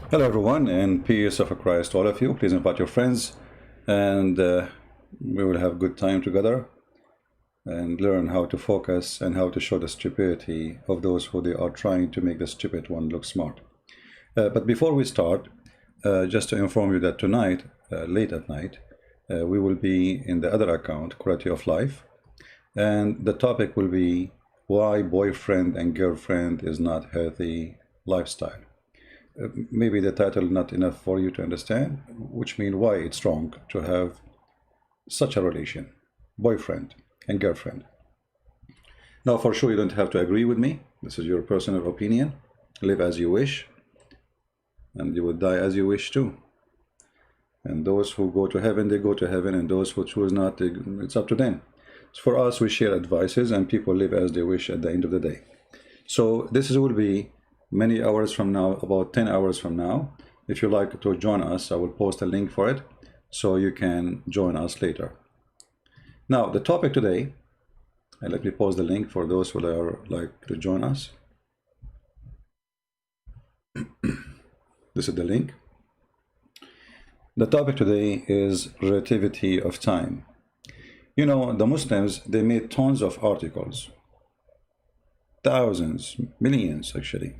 Hello everyone, and peace of Christ to all of you. Please invite your friends, and we will have good time together and learn how to focus and how to show the stupidity of those who they are trying to make the stupid one look smart. But before we start, just to inform you that tonight, late at night, we will be in the other account, Quality of Life, and the topic will be why boyfriend and girlfriend is not healthy lifestyle. Maybe the title not enough for you to understand, which means why it's wrong to have such a relation, boyfriend and girlfriend. Now, for sure, you don't have to agree with me. This is your personal opinion. Live as you wish, and you will die as you wish too. And those who go to heaven, they go to heaven, and those who choose not, it's up to them. So for us, we share advices, and people live as they wish at the end of the day. So this will be many hours from now, about 10 hours from now. If you like to join us, I will post a link for it so you can join us later. Now, the topic today, and let me post the link for those who are like to join us. This is the link. The topic today is relativity of time. You know, the Muslims, they made tons of articles, thousands, millions actually.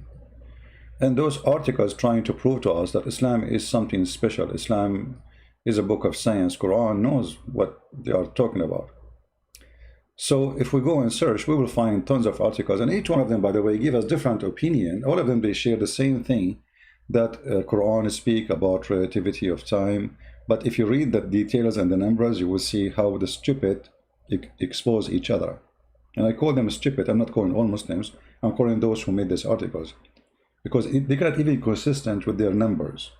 And those articles trying to prove to us that Islam is something special. Islam is a book of science. Quran knows what they are talking about. So if we go and search, we will find tons of articles, and each one of them, by the way, give us different opinion. All of them, they share the same thing, that Quran speak about relativity of time. But if you read the details and the numbers, you will see how the stupid expose each other. And I call them stupid. I'm not calling all Muslims. I'm calling those who made these articles, because they cannot even be consistent with their numbers.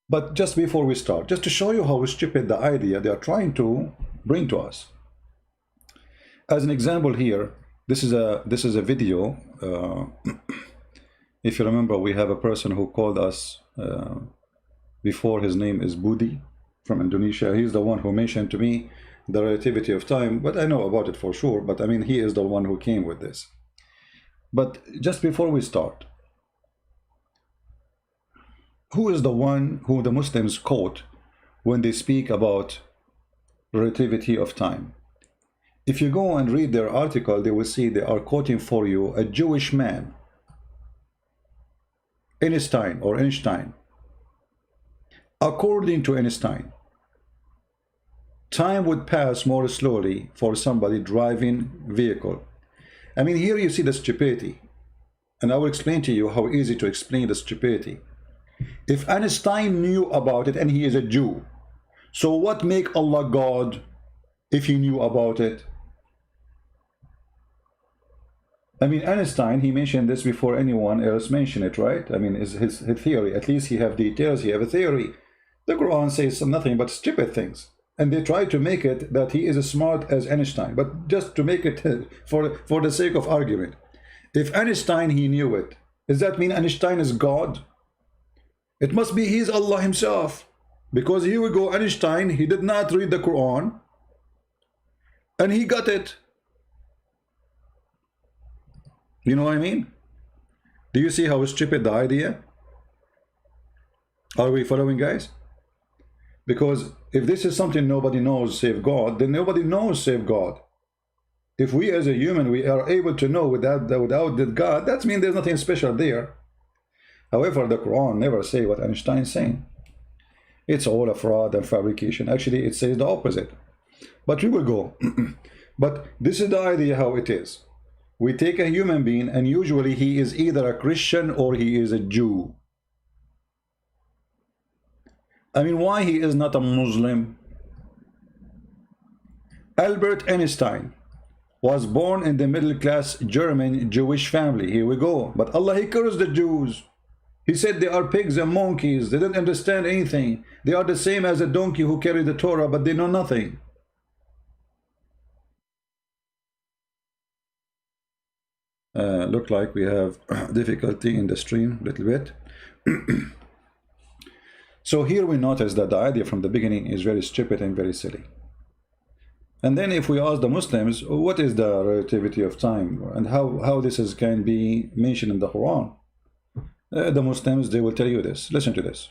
But just before we start, just to show you how stupid the idea they are trying to bring to us. As an example here, this is a video. If you remember, we have a person who called us before. His name is Budi from Indonesia. He's the one who mentioned to me the relativity of time, but I know about it for sure. But I mean, he is the one who came with this. But just before we start, who is the one who the Muslims quote when they speak about relativity of time? If you go and read their article, they will see they are quoting for you a Jewish man, Einstein. According to Einstein, time would pass more slowly for somebody driving vehicle. I mean, here you see the stupidity, and I will explain to you how easy to explain the stupidity. If Einstein knew about it, and he is a Jew, so what make Allah God if he knew about it? I mean, Einstein, he mentioned this before anyone else mentioned it, right? I mean, his theory, at least he have details, he have a theory. The Quran says nothing but stupid things. And they try to make it that he is as smart as Einstein, but just to make it for the sake of argument. If Einstein, he knew it, does that mean Einstein is God? It must be he's Allah himself. Because here we go, Einstein, he did not read the Quran, and he got it. You know what I mean? Do you see how stupid the idea? Are we following, guys? Because if this is something nobody knows save God, then nobody knows save God. If we as a human, we are able to know without that God, that means there's nothing special there. However, the Quran never say what Einstein is saying. It's all a fraud and fabrication. Actually, it says the opposite. But we will go. But this is the idea how it is. We take a human being, and usually he is either a Christian or he is a Jew. I mean, why he is not a Muslim? Albert Einstein was born in the middle-class German Jewish family. Here we go. But Allah, he cursed the Jews. He said they are pigs and monkeys. They didn't understand anything. They are the same as a donkey who carried the Torah, but they know nothing. Look like we have difficulty in the stream a little bit. So here we notice that the idea from the beginning is very stupid and very silly. And then if we ask the Muslims, what is the relativity of time and how this can be mentioned in the Quran? The Muslims, they will tell you this. Listen to this.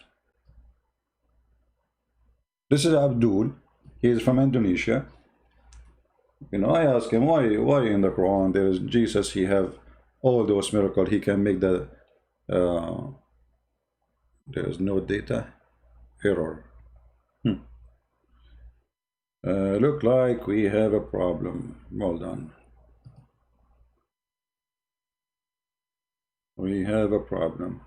This is Abdul. He is from Indonesia. You know, I ask him, why in the Quran there is Jesus, he have all those miracles, he can make the there is no data error. Look like we have a problem. Well done. We have a problem.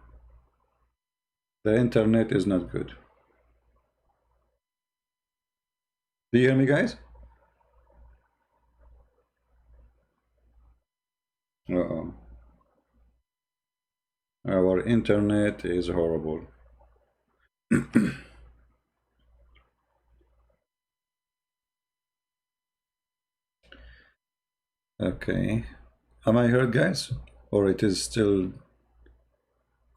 The internet is not good. Do you hear me, guys? Uh-oh. Our internet is horrible. Okay. Am I heard, guys? Or it is still...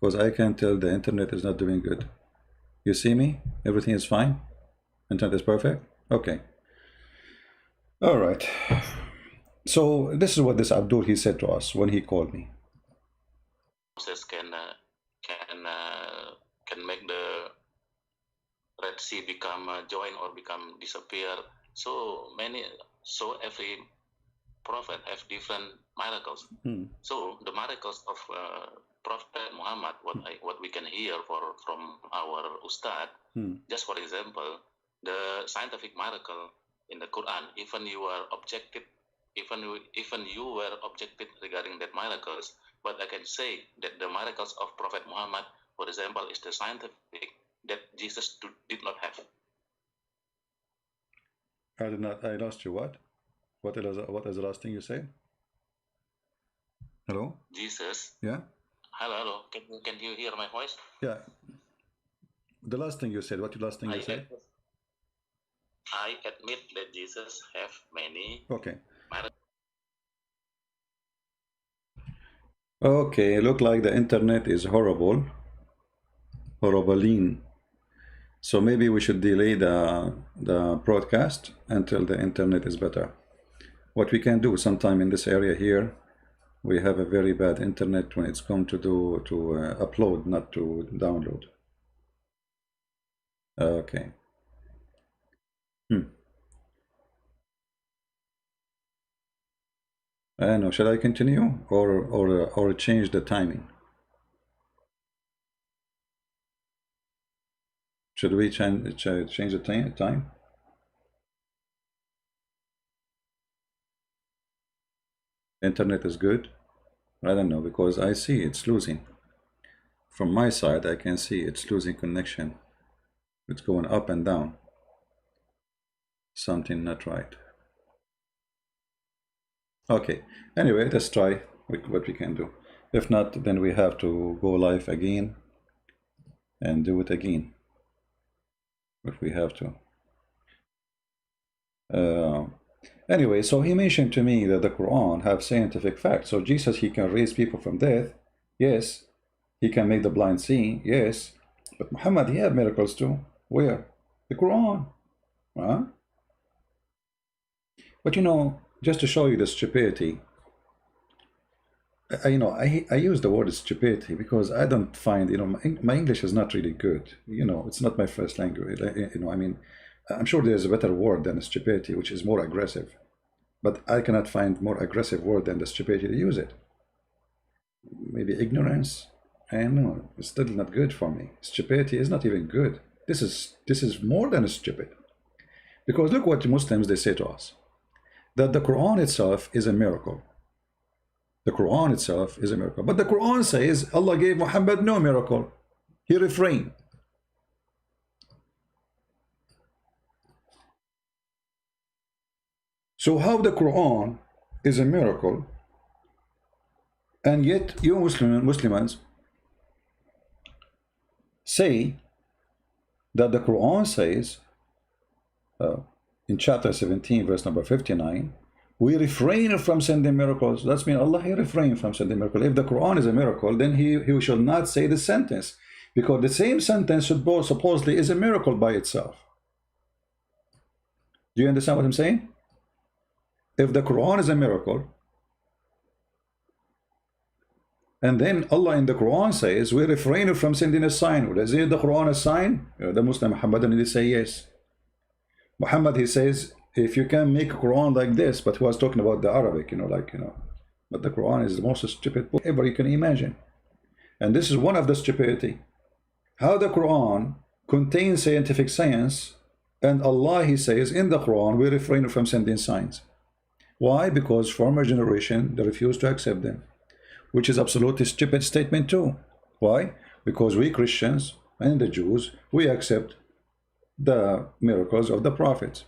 Because I can tell the internet is not doing good. You see me? Everything is fine? Internet is perfect? Okay. All right. So this is what this Abdul, he said to us when he called me. Can make the Red Sea become join or become disappear. So every prophet have different miracles. So the miracles of Prophet Muhammad, what we can hear from our Ustad, just for example, the scientific miracle in the Quran, even you were objective, even you were objective regarding that miracles, but I can say that the miracles of Prophet Muhammad, for example, is the scientific that Jesus did not have. I lost you. What is the last thing you said? Hello? Jesus. Yeah? Hello. Can you hear my voice? Yeah. The last thing you said, what the last thing you said? I admit that Jesus have many. Okay. Okay, look like the internet is horrible. Horrible. So maybe we should delay the broadcast until the internet is better. What we can do sometime in this area here, we have a very bad internet when it's come to upload, not to download. Okay. I don't know, should I continue or change the timing? Should we change the time? Internet is good? I don't know, because I see it's losing. From my side, I can see it's losing connection. It's going up and down. Something not right. Okay, anyway, let's try what we can do. If not, then we have to go live again and do it again. If we have to. Anyway, so he mentioned to me that the Quran have scientific facts. So Jesus, he can raise people from death. Yes. He can make the blind see. Yes. But Muhammad, he had miracles too. Where? The Quran. Huh? But you know, just to show you the stupidity, I use the word stupidity because I don't find, my English is not really good. It's not my first language. I'm sure there's a better word than stupidity, which is more aggressive. But I cannot find more aggressive word than the stupidity to use it. Maybe ignorance. I don't know. It's still not good for me. Stupidity is not even good. This is more than stupid. Because look what the Muslims, they say to us. That the Quran itself is a miracle. The Quran itself is a miracle. But the Quran says Allah gave Muhammad no miracle. He refrained. So how the Quran is a miracle, and yet you Muslims say that the Quran says in chapter 17, verse number 59, we refrain from sending miracles. That's mean Allah, he refrained from sending miracles. If the Quran is a miracle, then he shall not say the sentence, because the same sentence supposedly is a miracle by itself. Do you understand what I'm saying? If the Quran is a miracle, And then Allah in the Quran says, we refrain from sending a sign. Is it the Quran a sign? The Muslim Muhammadan, he say yes. Muhammad, he says, if you can make a Quran like this, but he was talking about the Arabic, but the Quran is the most stupid book ever you can imagine. And this is one of the stupidity. How the Quran contains scientific science, and Allah, he says, in the Quran, we refrain from sending signs. Why? Because former generation, they refuse to accept them, which is absolutely stupid statement too. Why? Because we Christians and the Jews, we accept the miracles of the prophets.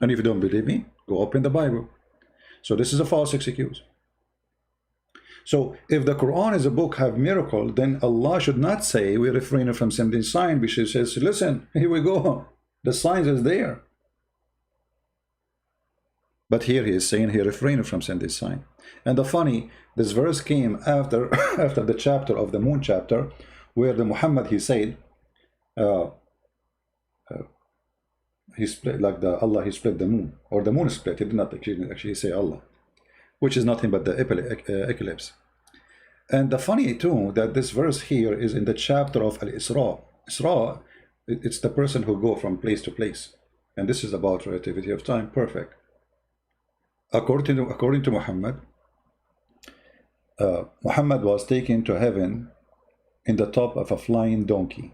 And if you don't believe me, go open the Bible. So this is a false excuse. So if the Quran is a book have miracle, then Allah should not say we refrain from sending sign. We should say, listen, here we go. The signs is there. But here he is saying he refrained from sending sign. And the funny, this verse came after after the chapter of the moon chapter, where the Muhammad, he said, he split, like the Allah, he split the moon, or the moon split. He did not actually say Allah, which is nothing but the eclipse. And the funny too, that this verse here is in the chapter of Al-Isra. Isra, it's the person who go from place to place. And this is about relativity of time. Perfect. According to Muhammad, Muhammad was taken to heaven in the top of a flying donkey.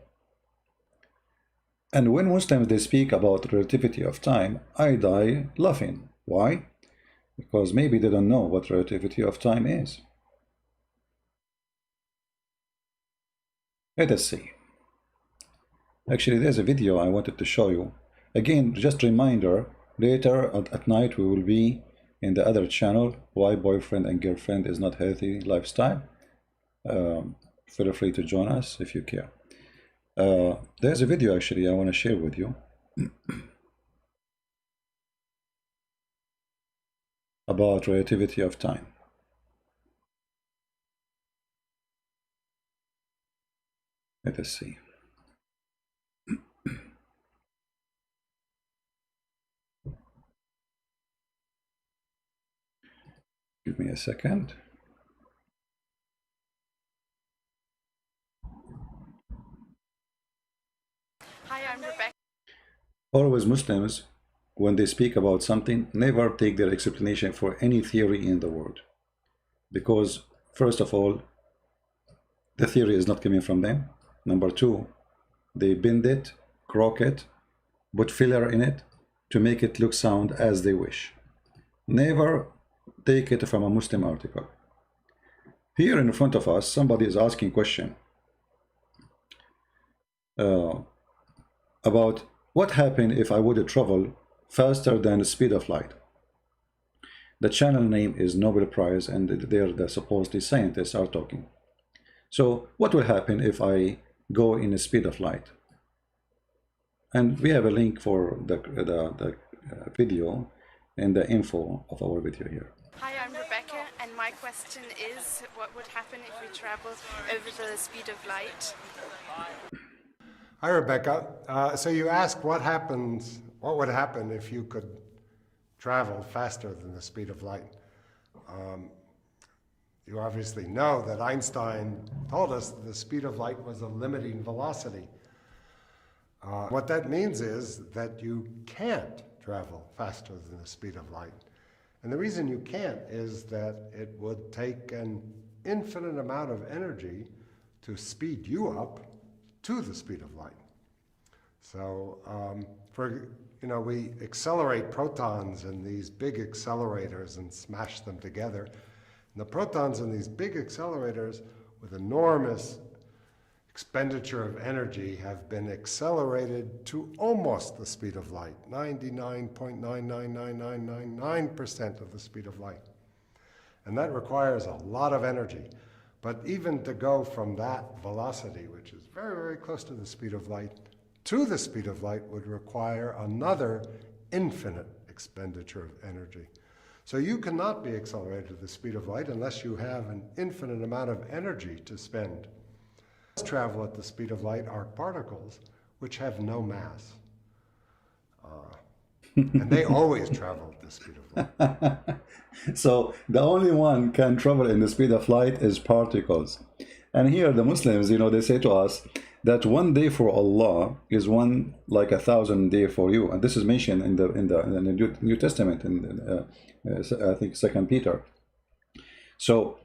And when Muslims, they speak about relativity of time, I die laughing. Why? Because maybe they don't know what relativity of time is. Let us see. Actually, there's a video I wanted to show you. Again, just a reminder, later at night we will be in the other channel, Why Boyfriend and Girlfriend is Not Healthy Lifestyle. Feel free to join us if you care. There's a video actually I want to share with you about relativity of time. Let us see. Give me a second. Hi, I'm Rebecca. Always Muslims, when they speak about something, never take their explanation for any theory in the world. Because, first of all, the theory is not coming from them. Number two, they bend it, croak it, put filler in it to make it look sound as they wish. Never take it from a Muslim article. Here in front of us, somebody is asking a question about what happened if I would travel faster than the speed of light. The channel name is Nobel Prize, and they're the supposedly scientists are talking. So what will happen if I go in the speed of light? And we have a link for the video in the info of our video here. Hi, I'm Rebecca, and my question is, what would happen if we travel over the speed of light? Hi, Rebecca. So you asked what would happen if you could travel faster than the speed of light. You obviously know that Einstein told us that the speed of light was a limiting velocity. What that means is that you can't travel faster than the speed of light. And the reason you can't is that it would take an infinite amount of energy to speed you up to the speed of light. So, we accelerate protons in these big accelerators and smash them together. And the protons in these big accelerators with enormous expenditure of energy have been accelerated to almost the speed of light, 99.999999% of the speed of light. And that requires a lot of energy. But even to go from that velocity, which is very, very close to the speed of light, to the speed of light would require another infinite expenditure of energy. So you cannot be accelerated to the speed of light unless you have an infinite amount of energy to spend. Travel at the speed of light are particles which have no mass. And they always travel at the speed of light. So the only one can travel in the speed of light is particles. And here the Muslims, you know, they say to us that 1 day for Allah is one like 1,000 day for you. And this is mentioned in the New Testament, in I think 2 Peter. So,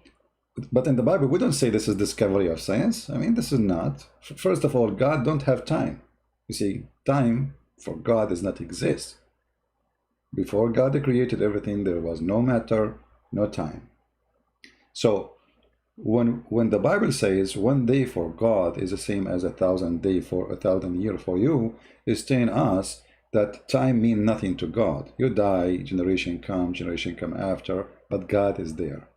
but in the Bible, we don't say this is discovery of science. I mean, this is not. First of all, God don't have time. You see, time for God does not exist. Before God created everything, there was no matter, no time. So when the Bible says 1 day for God is the same as 1,000 day for 1,000 year for you, is telling us that time means nothing to God. You die, generation come after, but God is there.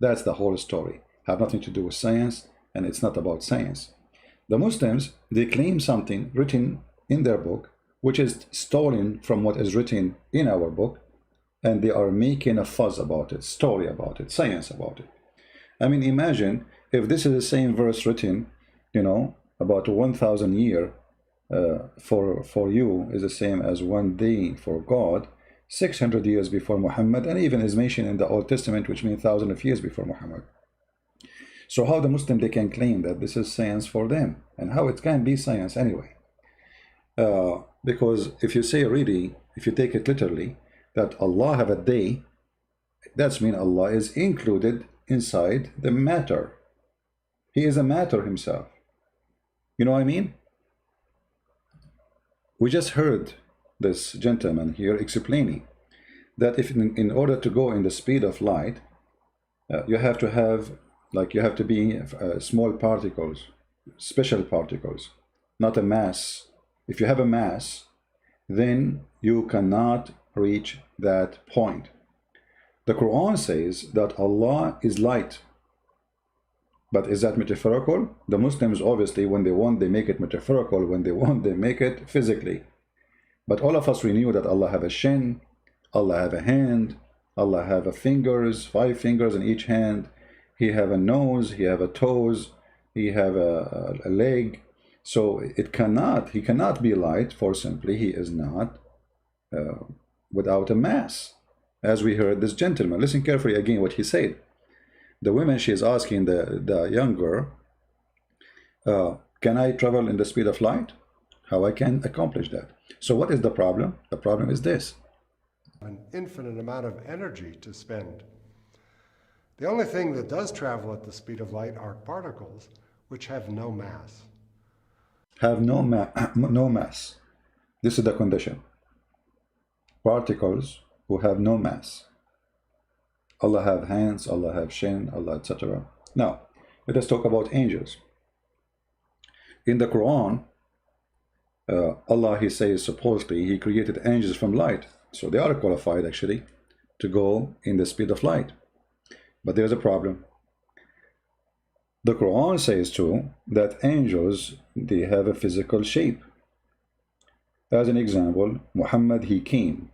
That's the whole story. Have nothing to do with science, and it's not about science. The Muslims, they claim something written in their book, which is stolen from what is written in our book, and they are making a fuss about it, story about it, science about it. I mean, imagine if this is the same verse written, you know, about 1,000 year for you is the same as 1 day for God, 600 years before Muhammad, and even is mentioned in the Old Testament, which means thousands of years before Muhammad. So how the Muslim, they can claim that this is science for them, and how it can be science anyway? Because if you say really, if you take it literally, that Allah have a day, that's mean Allah is included inside the matter. He is a matter himself. You know what I mean? We just heard this gentleman here explaining that if in order to go in the speed of light, you have to have, like, you have to be small particles, special particles, not a mass. If you have a mass, then you cannot reach that point. The Quran says that Allah is light. But is that metaphorical? The Muslims, obviously, when they want, they make it metaphorical. When they want, they make it physically. But all of us, we knew that Allah have a shin, Allah have a hand, Allah have a fingers, 5 fingers in each hand. He have a nose, he have a toes, he have a leg. So he cannot be light, for simply he is not without a mass. As we heard this gentleman, listen carefully again what he said. The woman, she is asking the young girl, can I travel in the speed of light? How I can accomplish that? So what is the problem? The problem is this. An infinite amount of energy to spend. The only thing that does travel at the speed of light are particles which have no mass. Have no mass. This is the condition. Particles who have no mass. Allah have hands, Allah have shin, Allah, etc. Now, let us talk about angels. In the Quran, Allah, he says supposedly he created angels from light. So they are qualified actually to go in the speed of light. But there's a problem. The Quran says too that angels, they have a physical shape. As an example, Muhammad, he came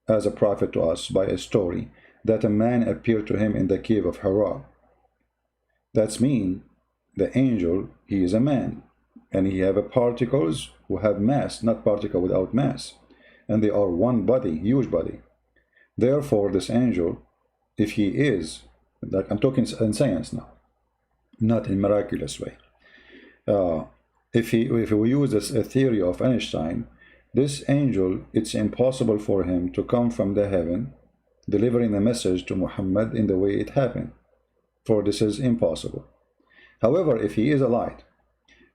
as a prophet to us by a story that a man appeared to him in the cave of Hira. That's mean the angel, he is a man, and he have a particles who have mass, not particle without mass, and they are one body, huge body. Therefore this angel, if he is, like I'm talking in science now, not in miraculous way, if we use this theory of Einstein, this angel, it's impossible for him to come from the heaven delivering a message to Muhammad in the way it happened, for this is impossible. However, if he is a light,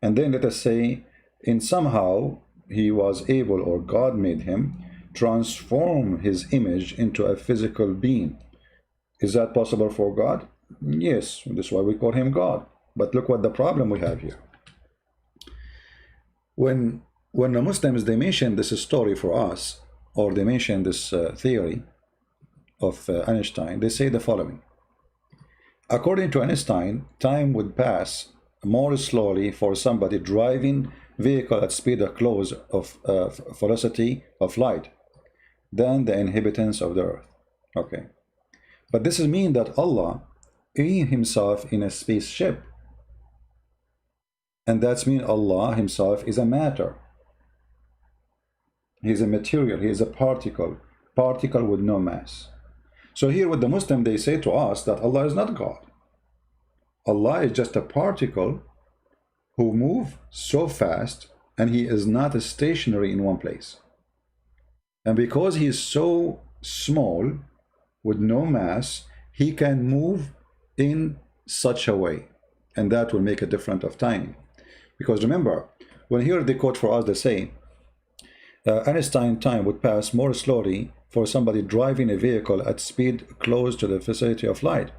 and then let us say in somehow he was able, or God made him transform his image into a physical being, is that possible for God? Yes, that's why we call him God. But look what the problem we have here. When the Muslims, they mention this story for us, or they mention this theory of Einstein, they say the following. According to Einstein, time would pass more slowly for somebody driving vehicle at speed of close of velocity of light than the inhabitants of the earth. Okay, but this is mean that Allah is himself in a spaceship, and that's mean Allah himself is a matter. He's a material, he is a particle with no mass. So here with the Muslim, they say to us that Allah is not God. Allah is just a particle who moves so fast, and he is not stationary in one place. And because he is so small with no mass, he can move in such a way, and that will make a difference of timing. Because remember, when here they quote for us, they say Einstein time would pass more slowly for somebody driving a vehicle at speed close to the velocity of light.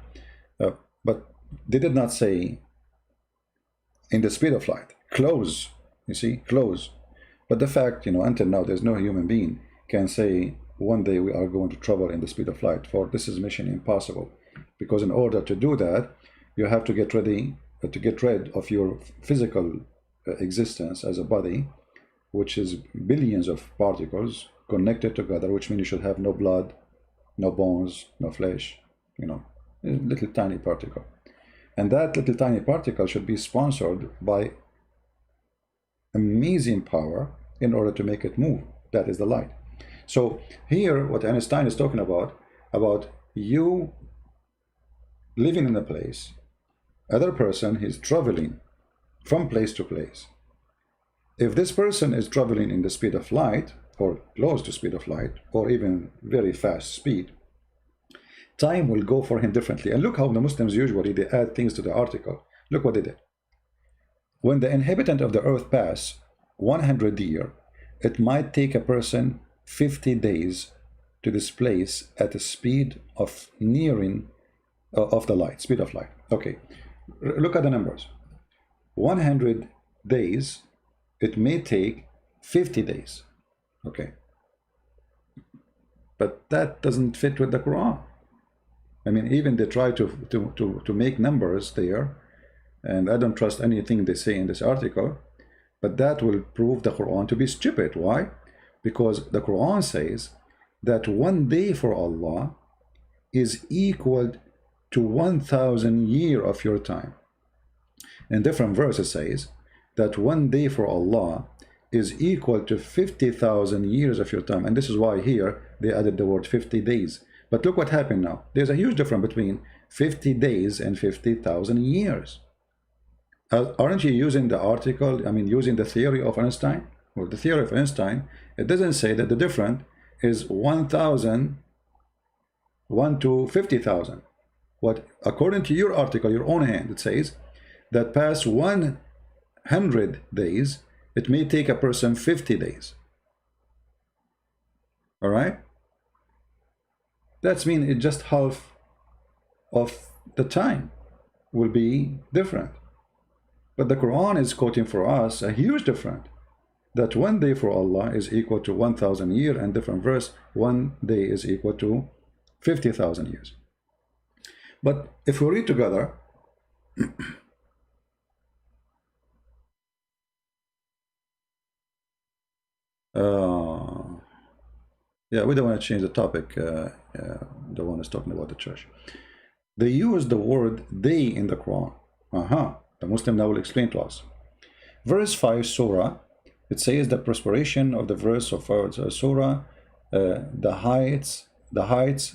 But they did not say in the speed of light. Close, you see, close. But the fact, until now, there's no human being can say one day we are going to travel in the speed of light. For this is mission impossible. Because in order to do that, you have to get ready to get rid of your physical existence as a body, which is billions of particles connected together, which means you should have no blood, no bones, no flesh, a little tiny particle. And that little tiny particle should be sponsored by amazing power in order to make it move. That is the light. So here, what Einstein is talking about you living in a place, other person is traveling from place to place. If this person is traveling in the speed of light, or close to speed of light, or even very fast speed, time will go for him differently. And look how the Muslims usually, they add things to the article. Look what they did. When the inhabitant of the earth pass 100 years, it might take a person 50 days to this place at the speed of nearing of the light, speed of light. Okay, look at the numbers. 100 days, it may take 50 days. Okay, but that doesn't fit with the Quran. I mean, even they try to make numbers there, and I don't trust anything they say in this article, but that will prove the Quran to be stupid. Why? Because the Quran says that one day for Allah is equal to 1,000 years of your time. In different verses says that one day for Allah is equal to 50,000 years of your time. And this is why here they added the word 50 days. But look what happened now. There's a huge difference between 50 days and 50,000 years. Aren't you using the article, using the theory of Einstein? Well, the theory of Einstein, it doesn't say that the difference is 1,000, 1 to 50,000. What, according to your article, your own hand, it says that past 100 days, it may take a person 50 days. All right? That's mean it just half of the time will be different. But the Quran is quoting for us a huge difference. That one day for Allah is equal to 1,000 years, and different verse, one day is equal to 50,000 years. But if we read together, yeah, we don't want to change the topic. The one is talking about the church. They use the word day in the Quran. The Muslim now will explain to us. Verse 5, Surah, it says the perspiration of the verse of Surah, the heights,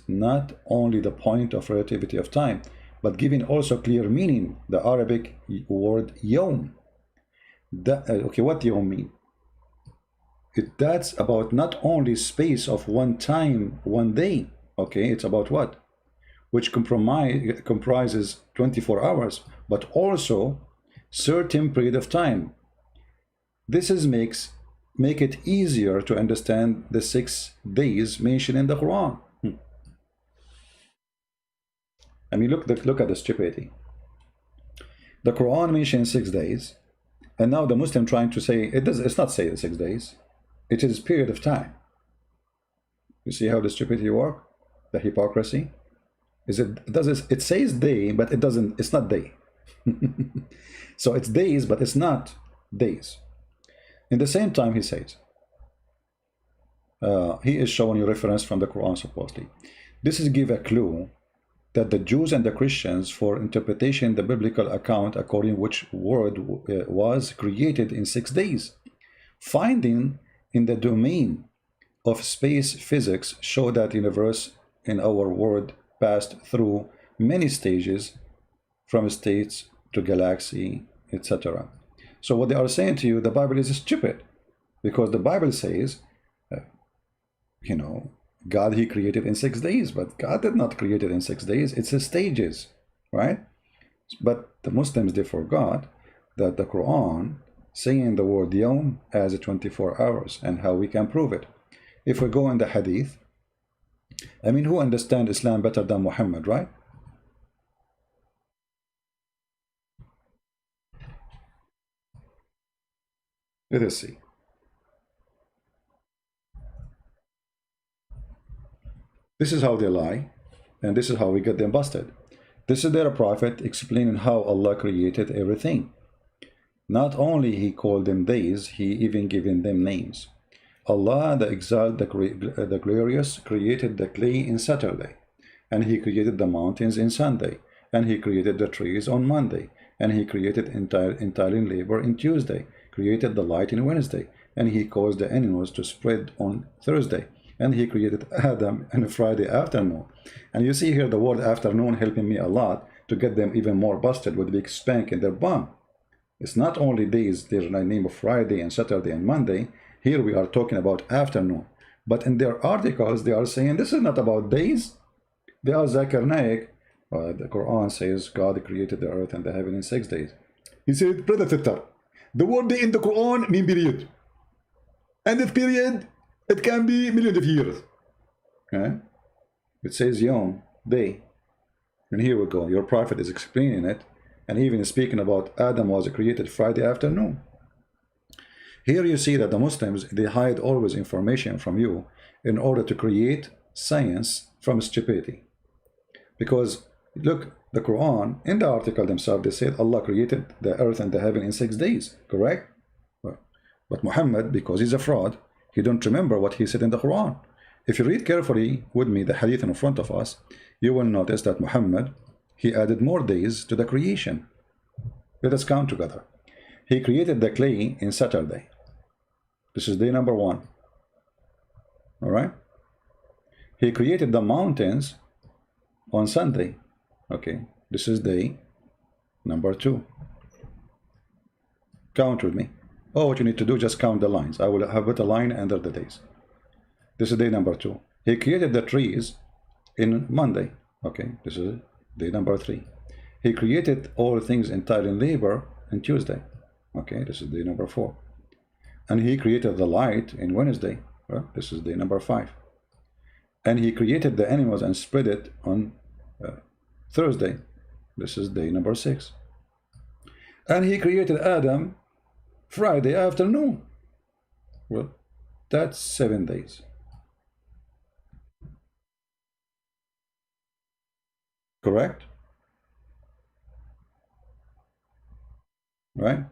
not only the point of relativity of time, but giving also clear meaning, the Arabic word Yawm. Okay, what Yawm mean? That's about not only space of one time, one day. Okay, it's about what? Which comprises 24 hours, but also certain period of time. This is make it easier to understand the 6 days mentioned in the Quran. I mean, look at the stupidity. The Quran mentions 6 days, and now the Muslim trying to say it's not say 6 days. It is period of time. You see how the stupidity work? The hypocrisy? It says day, but it's not day. So it's days, but it's not days. In the same time, he says, he is showing you reference from the Quran supposedly. This is give a clue that the Jews and the Christians for interpretation the biblical account according which word was created in 6 days, finding in the domain of space physics show that universe in our world passed through many stages, from states to galaxy, etc. So what they are saying to you, the Bible is stupid, because the Bible says, you know, God, he created in 6 days, but God did not create it in 6 days. It's a stages, right? But the Muslims, they forgot that the Quran saying the word Yawm as 24 hours, and how we can prove it. If we go in the Hadith, I mean, who understands Islam better than Muhammad, right? Let us see. This is how they lie, and this is how we get them busted. This is their prophet explaining how Allah created everything. Not only he called them days, he even given them names. Allah, the Exalted, the Glorious, created the clay in Saturday, and he created the mountains in Sunday, and he created the trees on Monday, and he created entire labor in Tuesday, created the light in Wednesday, and he caused the animals to spread on Thursday, and he created Adam on Friday afternoon. And you see here the word afternoon helping me a lot to get them even more busted with big spank in their bum. It's not only days, there's a name of Friday and Saturday and Monday. Here we are talking about afternoon. But in their articles, they are saying this is not about days. They are Zakir Naik. The Quran says God created the earth and the heaven in 6 days. He said, predator. The word day in the Quran means period. And this period, it can be millions of years. Okay? It says Yawm, day. And here we go. Your prophet is explaining it, and even speaking about Adam was created Friday afternoon. Here you see that the Muslims, they hide always information from you in order to create science from stupidity. Because look, the Quran, in the article themselves, they said Allah created the earth and the heaven in 6 days, correct? But Muhammad, because he's a fraud, he don't remember what he said in the Quran. If you read carefully with me the hadith in front of us, you will notice that Muhammad, he added more days to the creation. Let us count together. He created the clay in Saturday. This is day number 1. All right? He created the mountains on Sunday. Okay, this is day number 2. Count with me. Oh, what you need to do, just count the lines. I will have put a line under the days. This is day number 2. He created the trees in Monday. Okay, this is day number 3. He created all things entire in labor on Tuesday. Okay, this is day number 4. And he created the light in Wednesday. Well, this is day number 5. And he created the animals and spread it on Thursday. This is day number 6. And he created Adam Friday afternoon. Well, that's 7 days. Correct? Right?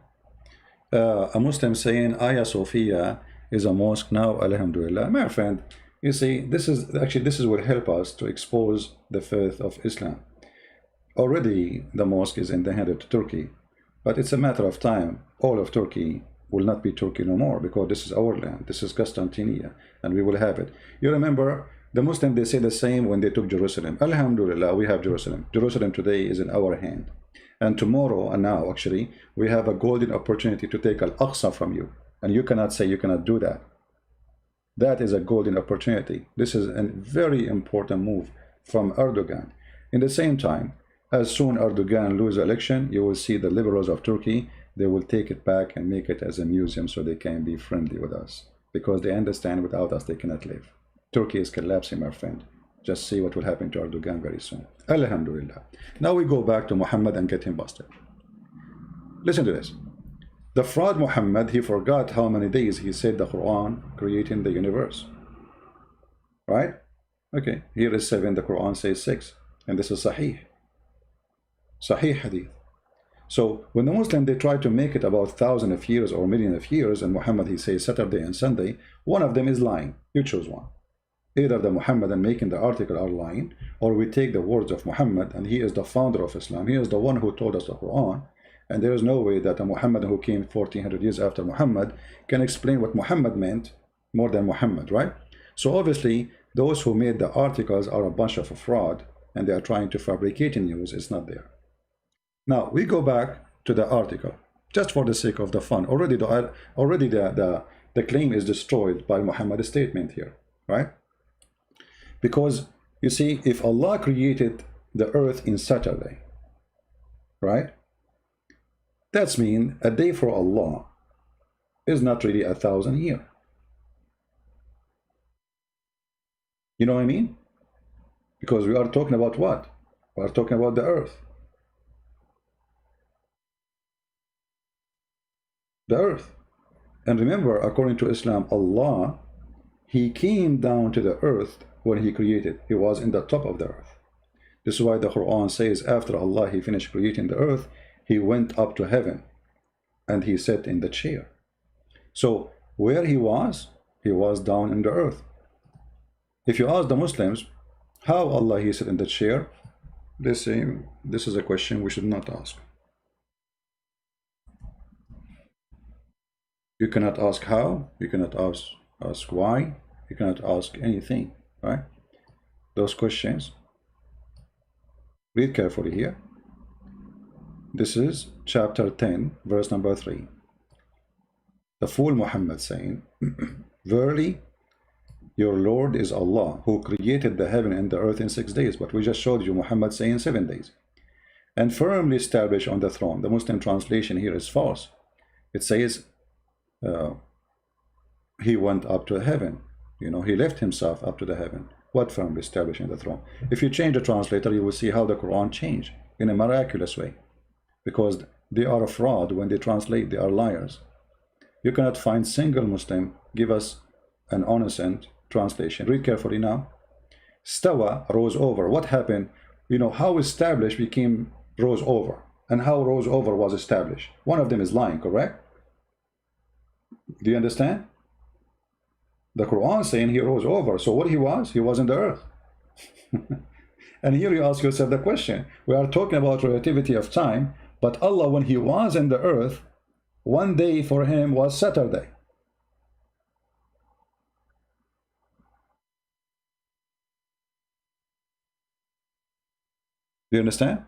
A Muslim saying Hagia Sophia is a mosque now, alhamdulillah. My friend, you see, this is what help us to expose the faith of Islam. Already the mosque is in the hand of Turkey, but it's a matter of time. All of Turkey will not be Turkey no more, because this is our land. This is Constantinople, and we will have it. You remember the Muslims, they say the same when they took Jerusalem. Alhamdulillah, we have Jerusalem. Jerusalem today is in our hand. And tomorrow, and now actually, we have a golden opportunity to take Al-Aqsa from you. And you cannot say you cannot do that. That is a golden opportunity. This is a very important move from Erdogan. In the same time, as soon Erdogan loses the election, you will see the liberals of Turkey, they will take it back and make it as a museum so they can be friendly with us. Because they understand without us they cannot live. Turkey is collapsing, my friend. Just see what will happen to Erdogan very soon. Alhamdulillah. Now we go back to Muhammad and get him busted. Listen to this. The fraud Muhammad, he forgot how many days he said the Quran creating the universe. Right? Okay, here is 7, the Quran says 6. And this is Sahih. Sahih Hadith. So when the Muslim, they try to make it about thousands of years or millions of years, and Muhammad, he says Saturday and Sunday, one of them is lying. You choose one. Either the Muhammad and making the article are lying, or we take the words of Muhammad, and he is the founder of Islam. He is the one who told us the Quran, and there is no way that a Muhammad who came 1400 years after Muhammad can explain what Muhammad meant more than Muhammad, right? So obviously, those who made the articles are a bunch of fraud, and they are trying to fabricate news. It's not there. Now we go back to the article, just for the sake of the fun. Already the claim is destroyed by Muhammad's statement here, right? Because you see, if Allah created the earth in Saturday, right? That's mean a day for Allah is not really 1,000 years. You know what I mean? Because we are talking about what? We are talking about the earth. The earth. And remember, according to Islam, Allah, He came down to the earth when He created. He was in the top of the earth. This is why the Quran says after Allah, He finished creating the earth, He went up to heaven and He sat in the chair. So where He was down in the earth. If you ask the Muslims, how Allah He sat in the chair, they say this is a question we should not ask. You cannot ask how, you cannot ask why, you cannot ask anything, right? Those questions. Read carefully here. This is chapter 10, verse number 3. The fool Muhammad saying, verily, your Lord is Allah, who created the heaven and the earth in 6 days. But we just showed you Muhammad saying 7 days. And firmly established on the throne. The Muslim translation here is false. It says, He went up to heaven. You know, He left Himself up to the heaven. What firmly established in the throne? If you change the translator, you will see how the Quran changed in a miraculous way. Because they are a fraud when they translate, they are liars. You cannot find single Muslim give us an honest translation. Read carefully now. Stawa, rose over. What happened? You know, how established became rose over, and how rose over was established. One of them is lying, correct? Do you understand? The Quran saying He rose over. So what He was in the earth. And here you ask yourself the question. We are talking about relativity of time, but Allah, when He was in the earth, one day for Him was Saturday. Do you understand?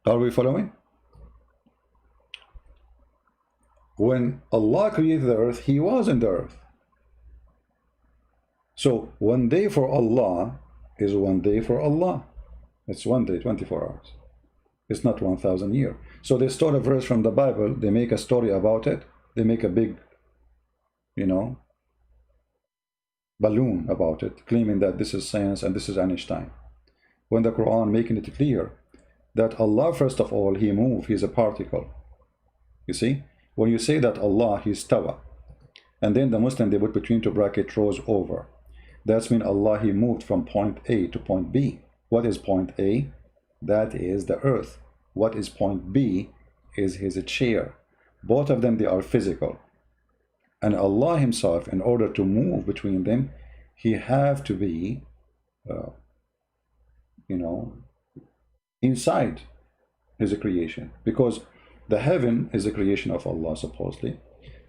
Are we following? When Allah created the earth, He was in the earth. So one day for Allah is one day for Allah. It's one day, 24 hours. It's not 1,000 years. So they stole a verse from the Bible, they make a story about it, they make a big, you know, balloon about it, claiming that this is science and this is Einstein. When the Quran making it clear that Allah, first of all, He moved, He's a particle. You see, when you say that Allah, He's tawa, and then the Muslim, they put between two brackets, rose over. That's mean Allah, He moved from point A to point B. What is point A? That is the earth. What is point B? Is His chair. Both of them, they are physical. And Allah Himself, in order to move between them, He have to be you know, inside His creation, because the heaven is a creation of Allah, supposedly.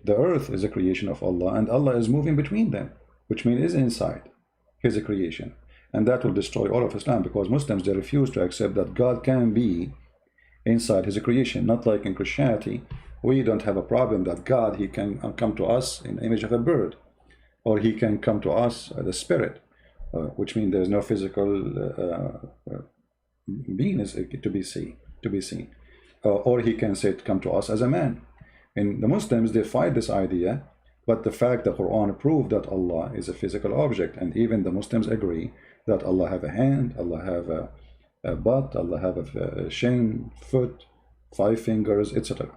The earth is a creation of Allah, and Allah is moving between them, which means is inside His creation. And that will destroy all of Islam, because Muslims, they refuse to accept that God can be inside His creation. Not like in Christianity, we don't have a problem that God, He can come to us in the image of a bird, or He can come to us as a spirit. Which means there's no physical being to be seen, or He can say, come to us as a man. And the Muslims, they fight this idea, but the fact that Quran proved that Allah is a physical object, and even the Muslims agree that Allah have a hand, Allah have a butt, Allah have a shin, foot, 5 fingers, etc.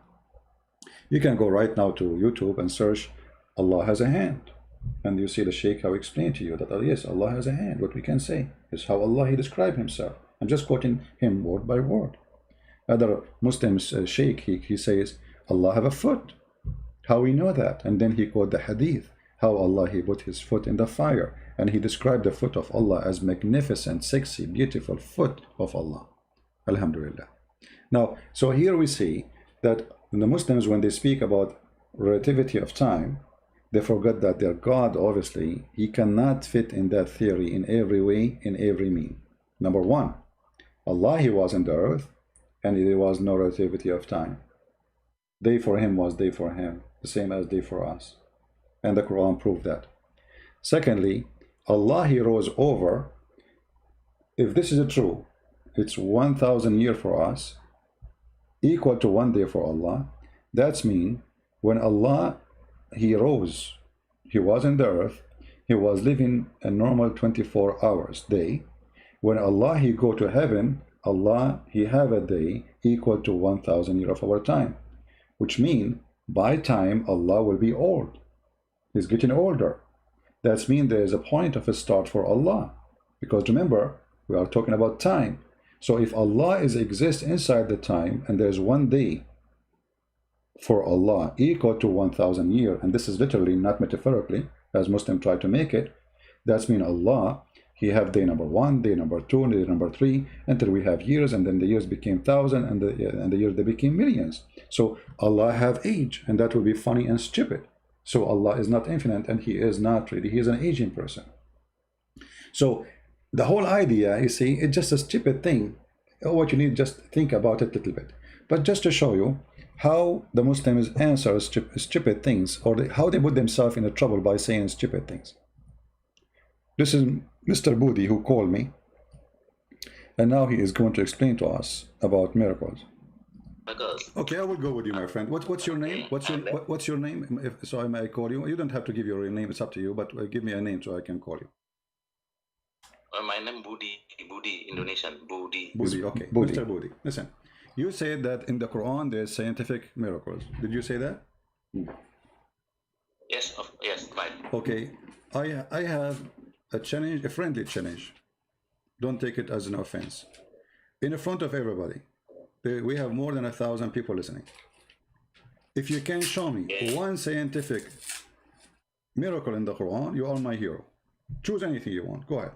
You can go right now to YouTube and search Allah has a hand. And you see the Sheikh how explain to you that, yes, Allah has a hand. What we can say is how Allah He described Himself. I'm just quoting him word by word. Other Muslims, Sheikh, he says, Allah have a foot. How we know that? And then he quote the hadith, how Allah He put His foot in the fire. And He described the foot of Allah as magnificent, sexy, beautiful foot of Allah. Alhamdulillah. Now, so here we see that the Muslims, when they speak about relativity of time, They forgot that their God, obviously, he cannot fit in that theory in every way, in every mean. Number one, Allah, he was in the earth, and there was no relativity of time. Day for him was day for him, the same as day for us. And the Quran proved that. Secondly, Allah, he rose over. If this is true, it's 1,000 years for us, equal to 1 day for Allah. That's mean when Allah, he rose, he was in the earth, he was living a normal 24 hours day. When Allah, he go to heaven, Allah, he have a day equal to 1,000 years of our time, which mean by time Allah will be old. He's getting older. That's mean there is a point of a start for Allah, because remember, we are talking about time. So if Allah is exist inside the time, and there's 1 day for Allah equal to 1,000 years, and this is literally, not metaphorically, as Muslims try to make it, that's mean Allah, he have day number 1, day number 2, day number 3, until we have years, and then the years became 1,000, and the years they became millions. So Allah have age, and that will be funny and stupid. So Allah is not infinite, and he is not really, he is an aging person. So the whole idea, you see, it's just a stupid thing. What you need, just think about it a little bit. But just to show you how the Muslims answer stupid things, or how they put themselves in trouble by saying stupid things. This is Mr. Budi who called me, and now he is going to explain to us about miracles. Okay, I will go with you, my friend. What's your name? What's your name? So I may call you. You don't have to give your real name. It's up to you. But give me a name so I can call you. My name Budi, Indonesian, Budi. Budi, okay. Budi. Mr. Budi, listen. You said that in the Quran there's scientific miracles. Did you say that? Yes, yes, right. Okay, I have a challenge, a friendly challenge. Don't take it as an offense. In front of everybody, we have more than 1,000 people listening. If you can show me one scientific miracle in the Quran, you are my hero. Choose anything you want. Go ahead.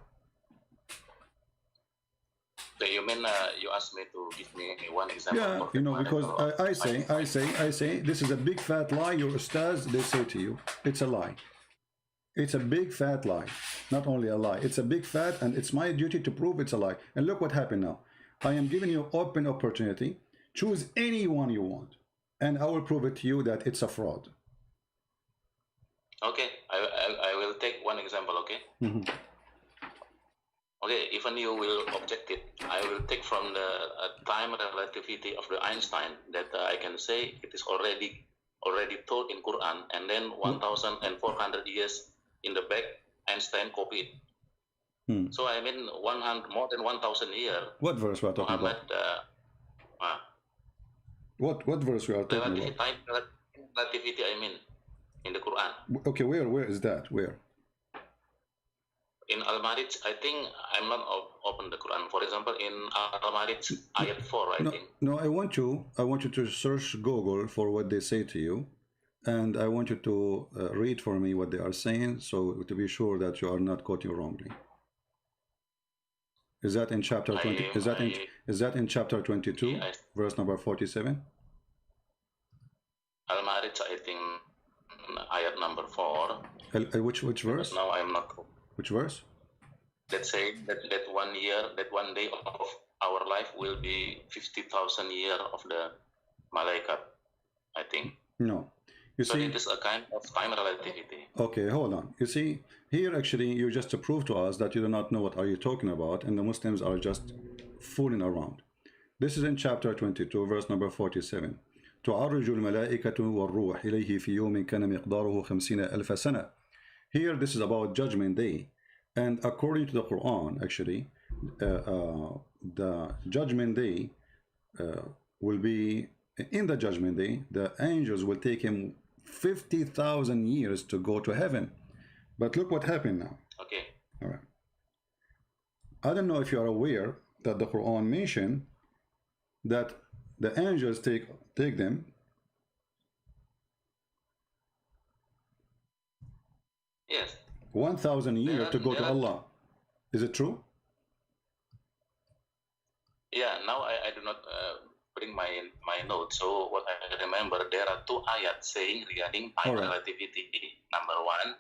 So you mean you asked me to give me one example? Yeah, you know, because I say this is a big fat lie. Your ustaz, they say to you, it's a lie. It's a big fat lie. Not only a lie, it's a big fat, and it's my duty to prove it's a lie. And look what happened now. I am giving you open opportunity. Choose any one you want, and I will prove it to you that it's a fraud. Okay, I will take one example. Okay. Okay, even you will object it, I will take from the time relativity of the Einstein that I can say it is already told in Quran, and then 1,400 years in the back, Einstein copied. So I mean more than 1,000 years. What verse we are talking about? What verse we are talking about? Time relativity, I mean, in the Quran. Okay, where is that? Where? In Al-Marij, I think I'm not open the Quran. For example, in Al-Marij, ayat 4, I think. No, I want you to search Google for what they say to you, and I want you to read for me what they are saying, so to be sure that you are not quoting wrongly. Is that in chapter 20? Is that in chapter 22, verse number 47? Al-Marij, I think, ayat number 4. Which verse? Now I'm not. Which verse? Let's say that 1 year, that 1 day of our life will be 50,000 years of the Malaikat, I think. No. You so see, it is a kind of time relativity. Okay, hold on. You see, here actually you just to prove to us that you do not know what are you talking about, and the Muslims are just fooling around. This is in chapter 22, verse number 47. تعرج الملائكة والروح إليه في يوم كان مقداره 50,000 سنة. Here, this is about Judgment Day, and according to the Quran, actually, the Judgment Day will be, in the Judgment Day, the angels will take him 50,000 years to go to heaven. But look what happened now. Okay. All right. I don't know if you are aware that the Quran mentioned that the angels take them. Yes. 1,000 years to go to Allah. Is it true? Yeah. Now I do not bring my note. So what I remember, there are 2 ayat saying regarding time relativity. Number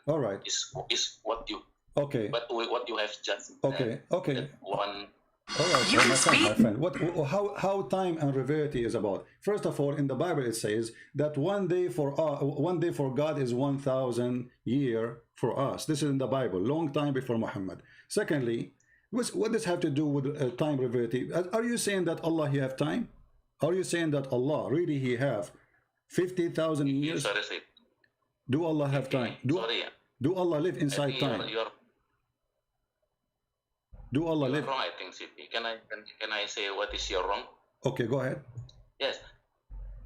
1 is what you what you have just one. All right, my friend. How time and relativity is about? First of all, in the Bible it says that one day for God is 1,000 year for us. This is in the Bible, long time before Muhammad. Secondly, what does have to do with time relativity? Are you saying that Allah he have time? Are you saying that Allah really he have 50,000 years? Do Allah have time? Do Allah live inside time? Do Allah live? Wrong, I think, CP. Can I say what is your wrong? Okay, go ahead. Yes.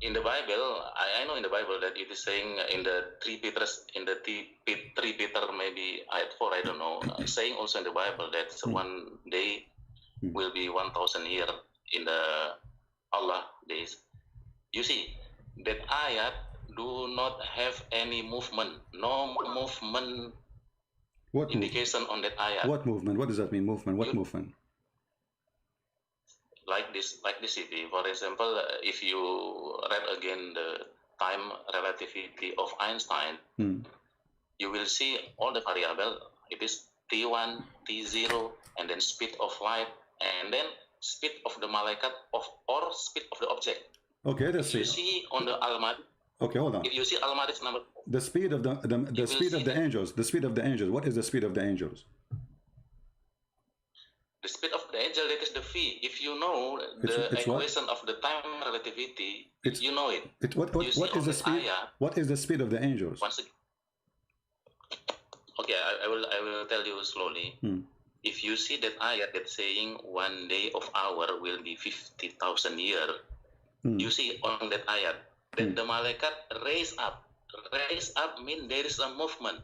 In the Bible, I know in the Bible that it is saying in the 3 Peter, maybe ayat 4, I don't know, saying also in the Bible that one day will be 1,000 year in the Allah days. You see, that ayat do not have any movement, no movement. What indication on that ayat? What movement? What does that mean? Movement? What movement? Like this CP. For example, if you read again the time relativity of Einstein, you will see all the variable. It is T1, T0, and then speed of light, and then speed of the malaikat or speed of the object. Okay, let's see. You see on the Almad. Okay, hold on. If you see Almadis number. The speed of the speed of the angels. The speed of the angels. What is the speed of the angels? The speed of the angel, that is the v. If you know the equation of the time relativity, you know it. What is the speed? What is the speed of the angels? Okay, I will tell you slowly. If you see that ayat that's saying 1 day of hour will be 50,000 year, you see on that ayat that the malaikat raise up. Raise up means there is a movement.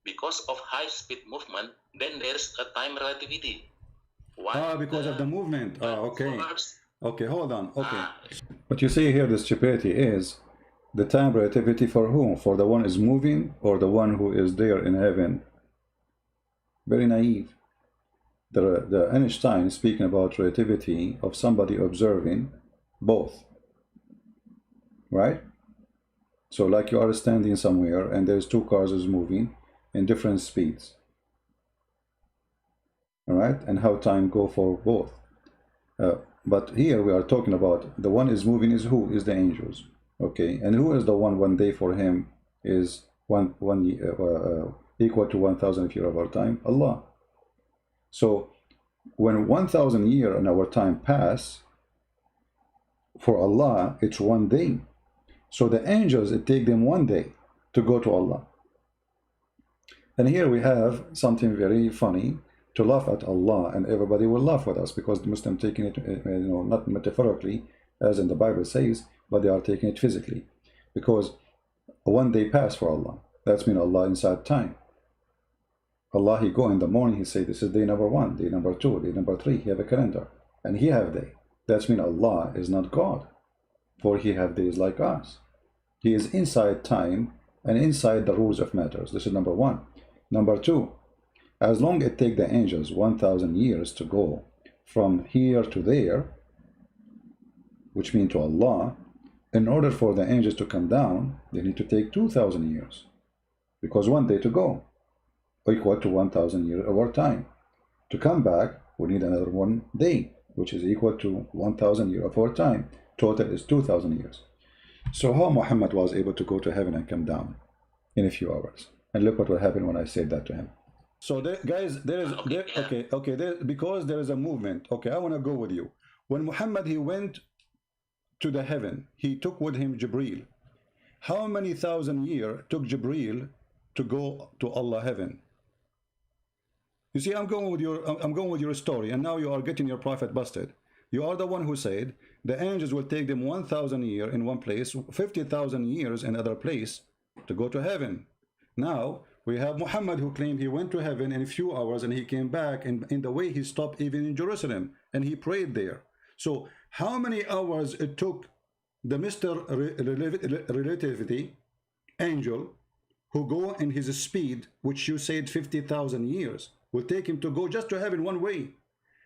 Because of high speed movement, then there is a time relativity. Because of the movement. Okay. Okay, hold on. Okay. What you see here, the stupidity is the time relativity for whom? For the one is moving or the one who is there in heaven? Very naive. The Einstein is speaking about relativity of somebody observing both. Right? So like you are standing somewhere and there's 2 cars is moving in different speeds. All right, and how time go for both. But here we are talking about the one is moving is who? Is the angels. Okay, and who is the one day for him is equal to 1,000 if you have our time? Allah. So when 1,000 years in our time pass, for Allah it's 1 day. So the angels, it take them 1 day to go to Allah. And here we have something very funny, to laugh at Allah, and everybody will laugh with us because the Muslim taking it, not metaphorically, as in the Bible says, but they are taking it physically. Because 1 day pass for Allah. That's mean Allah inside time. Allah, he go in the morning, he say, this is day number 1, day number 2, day number 3, he have a calendar. And he have day. That's mean Allah is not God. For he have days like us. He is inside time and inside the rules of matters. This is number 1. Number 2, as long as it take the angels 1,000 years to go from here to there, which means to Allah, in order for the angels to come down, they need to take 2,000 years. Because 1 day to go, equal to 1,000 years of our time. To come back, we need another 1 day, which is equal to 1,000 years of our time. Total is 2,000 years. So how Muhammad was able to go to heaven and come down in a few hours? And look what will happen when I said that to him. So guys, because there is a movement. Okay, I want to go with you. When Muhammad, he went to the heaven, he took with him Jibreel. How many thousand years took Jibreel to go to Allah heaven? You see, I'm going with your story, and now you are getting your prophet busted. You are the one who said the angels will take them 1,000 years in one place, 50,000 years in another place to go to heaven. Now we have Muhammad who claimed he went to heaven in a few hours and he came back, and in the way he stopped even in Jerusalem and he prayed there. So how many hours it took the Mr. Relativity angel who go in his speed, which you said 50,000 years, will take him to go just to heaven 1 way?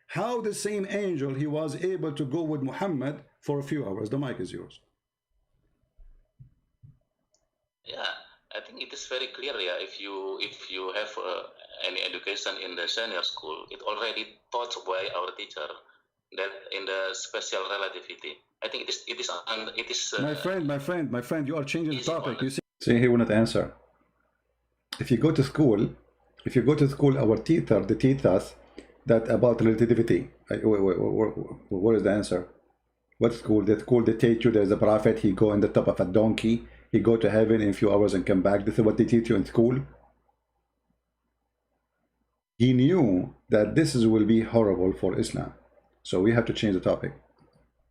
How the same angel he was able to go with Muhammad for a few hours. The mic is yours. Yeah, I think it is very clear. Yeah, if you have any education in the senior school, it already taught by our teacher that in the special relativity. I think it is. My friend, you are changing the topic. You see, he will not answer. If you go to school, our teacher, they teach us that about relativity. What is the answer? What school? The school they teach you there's a prophet. He go on the top of a donkey. He go to heaven in a few hours and come back. This is what they teach you in school. He knew that this will be horrible for Islam. So we have to change the topic.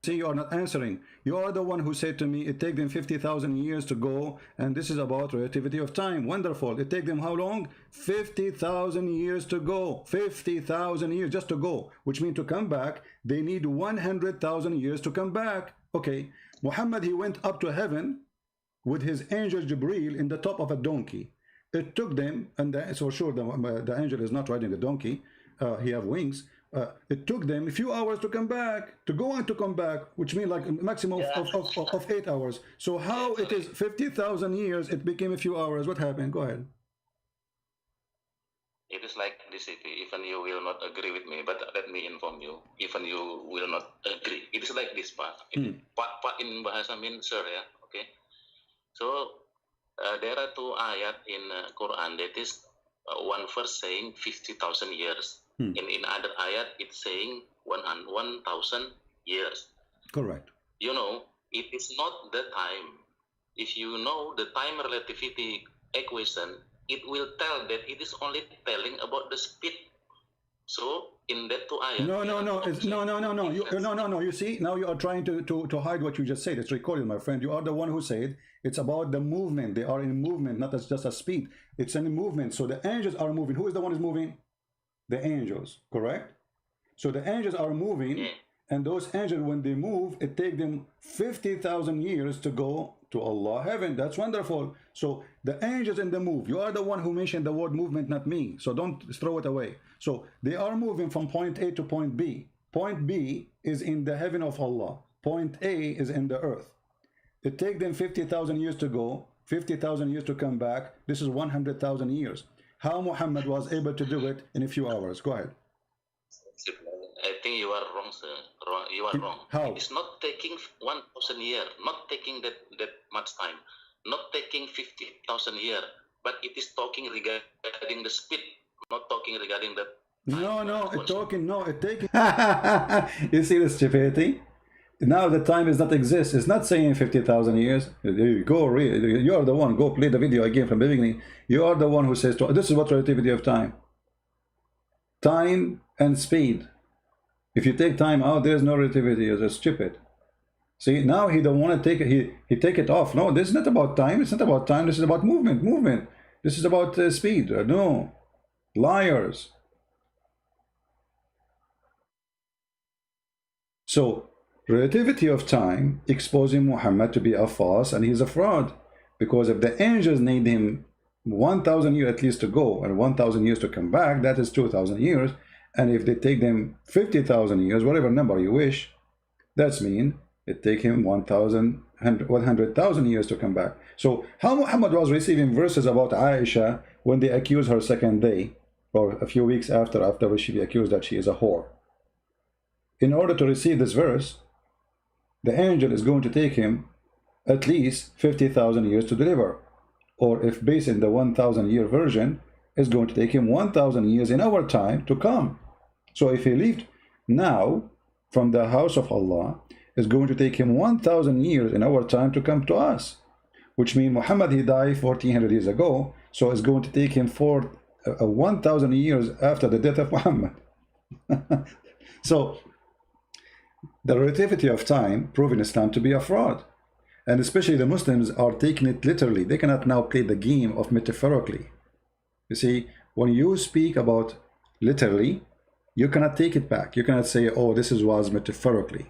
See, you are not answering. You are the one who said to me, it takes them 50,000 years to go, and this is about relativity of time. Wonderful. It takes them how long? 50,000 years to go. 50,000 years just to go, which means to come back, they need 100,000 years to come back. Okay. Muhammad, he went up to heaven with his angel Jibril in the top of a donkey. It took them, and so sure the angel is not riding the donkey. He have wings. It took them a few hours to come back, to go and to come back, which means like a maximum of 8 hours. So how it is 50,000 years, it became a few hours. What happened? Go ahead. It is like this, even you will not agree with me, but let me inform you, even you will not agree. It is like this, Pak. Pak in bahasa means sir, ya. Okay. So there are two ayat in Quran. That is one verse saying 50,000 years. In other ayat, it's saying 1,000 years. Correct. You know, it is not the time. If you know the time relativity equation, it will tell that it is only telling about the speed. So in that two ayat. No. You see, now you are trying to hide what you just said. It's recorded, my friend. You are the one who said it's about the movement. They are in movement, not as just a speed. It's in movement. So the angels are moving. Who is the one who is moving? The angels, correct? So the angels are moving, and those angels, when they move, it takes them 50,000 years to go to Allah heaven. That's wonderful. So the angels in the move. You are the one who mentioned the word movement, not me. So don't throw it away. So they are moving from point A to point B. Point B is in the heaven of Allah. Point A is in the earth. It takes them 50,000 years to go, 50,000 years to come back. This is 100,000 years. How Muhammad was able to do it in a few hours? Go ahead. I think you are wrong, sir. You are wrong. How? It's not taking 1,000 years, not taking that much time, not taking 50,000 years, but it is talking regarding the speed, not talking regarding the time. It taking. You see the stupidity? Now the time is not exist. It's not saying 50,000 years. You go read. You are the one. Go play the video again from the beginning. You are the one who says this is what relativity of time. Time and speed. If you take time out, there's no relativity. It's stupid. See, now he don't want to take it. He take it off. No, this is not about time. It's not about time. This is about movement. This is about speed. No, liars. So relativity of time exposing Muhammad to be a false, and he's a fraud, because if the angels need him 1,000 years at least to go and 1,000 years to come back, that is 2,000 years. And if they take them 50,000 years, whatever number you wish, that's mean it take him 100,000 years to come back. So how Muhammad was receiving verses about Aisha when they accused her second day, or a few weeks after she be accused that she is a whore. In order to receive this verse, the angel is going to take him at least 50,000 years to deliver. Or if based in the 1,000 year version, it's going to take him 1,000 years in our time to come. So if he left now from the house of Allah, it's going to take him 1,000 years in our time to come to us. Which means Muhammad, he died 1,400 years ago. So it's going to take him 1,000 years after the death of Muhammad. So the relativity of time proven Islam to be a fraud. And especially the Muslims are taking it literally. They cannot now play the game of metaphorically. You see, when you speak about literally, you cannot take it back. You cannot say, oh, this was metaphorically.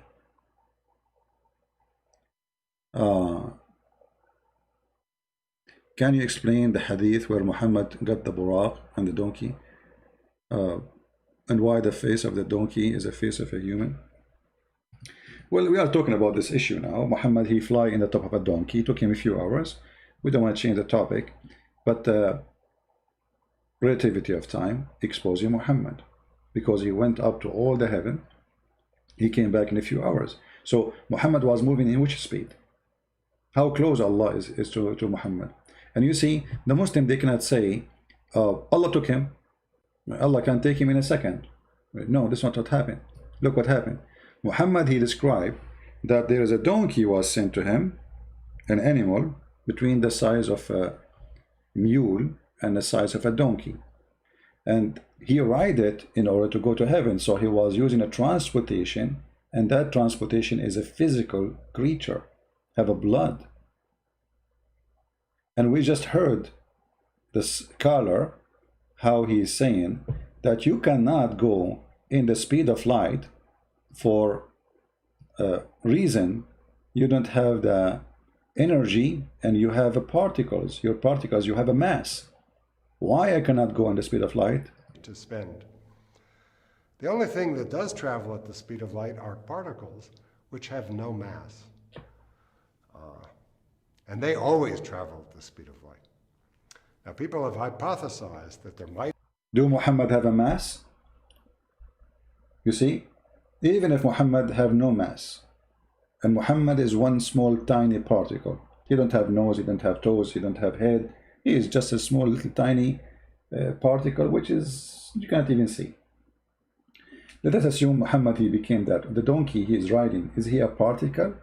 Can you explain the hadith where Muhammad got the buraq and the donkey? And why the face of the donkey is the face of a human? Well, we are talking about this issue now. Muhammad, he fly in the top of a donkey. It took him a few hours. We don't want to change the topic, but relativity of time exposing Muhammad, because he went up to all the heaven. He came back in a few hours. So Muhammad was moving in which speed? How close Allah is to Muhammad? And you see, the Muslim, they cannot say, Allah took him. Allah can take him in a second. No, that's not what happened. Look what happened. Muhammad, he described that there is a donkey was sent to him, an animal between the size of a mule and the size of a donkey. And he ride it in order to go to heaven. So he was using a transportation, and that transportation is a physical creature, have a blood. And we just heard the scholar how he is saying that you cannot go in the speed of light for a reason you don't have the energy, and you have particles. Your particles, you have a mass. Why I cannot go in the speed of light? To spend. The only thing that does travel at the speed of light are particles which have no mass. And they always travel at the speed of light. Now, people have hypothesized that there might... Do Muhammad have a mass? You see, even if Muhammad have no mass, and Muhammad is one small tiny particle, he don't have nose, he don't have toes, he don't have head, he is just a small little tiny particle, which is, you can't even see. Let us assume Muhammad, he became that. The donkey he is riding, is he a particle?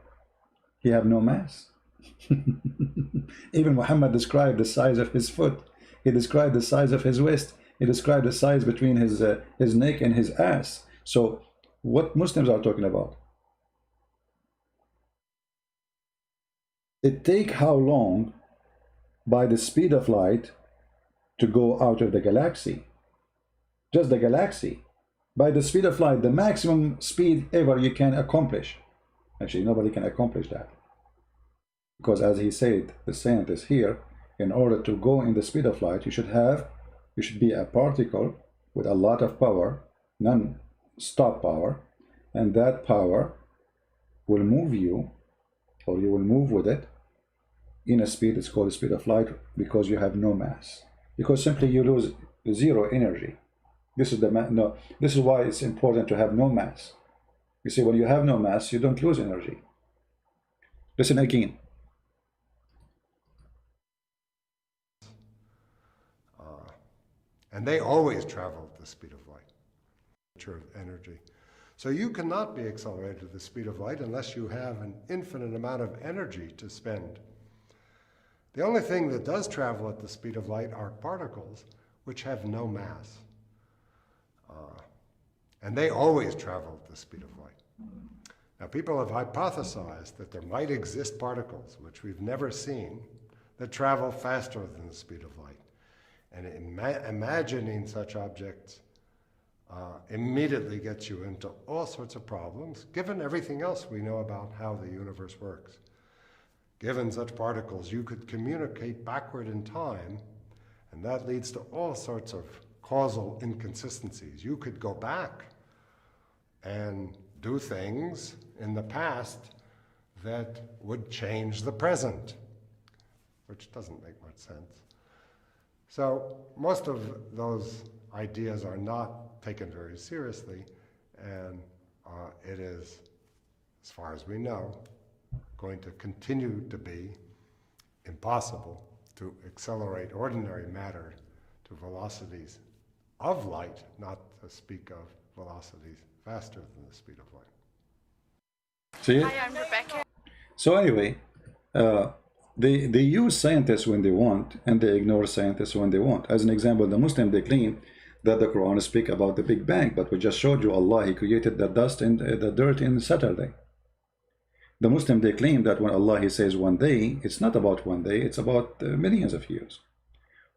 He have no mass. Even Muhammad described the size of his foot. He described the size of his waist. He described the size between his neck and his ass. So what Muslims are talking about? It take how long by the speed of light to go out of the galaxy? Just the galaxy. By the speed of light, the maximum speed ever you can accomplish. Actually, nobody can accomplish that. Because as he said, the scientist here, in order to go in the speed of light, you should be a particle with a lot of power, non-stop power, and that power will move you, or you will move with it in a speed, it's called the speed of light, because you have no mass. Because simply you lose zero energy. This is why it's important to have no mass. You see, when you have no mass, you don't lose energy. Listen again. And they always travel at the speed of light, nature of energy. So you cannot be accelerated at the speed of light unless you have an infinite amount of energy to spend. The only thing that does travel at the speed of light are particles which have no mass. And they always travel at the speed of light. Now, people have hypothesized that there might exist particles, which we've never seen, that travel faster than the speed of light. And imagining such objects immediately gets you into all sorts of problems, given everything else we know about how the universe works. Given such particles, you could communicate backward in time, and that leads to all sorts of causal inconsistencies. You could go back and do things in the past that would change the present, which doesn't make much sense. So most of those ideas are not taken very seriously, and it is, as far as we know, going to continue to be impossible to accelerate ordinary matter to velocities of light, not to speak of velocities faster than the speed of light. See? Hi, I'm Rebecca. So anyway, they use scientists when they want, and they ignore scientists when they want. As an example, the Muslim, they claim that the Quran speak about the Big Bang, but we just showed you Allah, He created the dust and the dirt in Saturday. The Muslim, they claim that when Allah, He says one day, it's not about one day, it's about millions of years.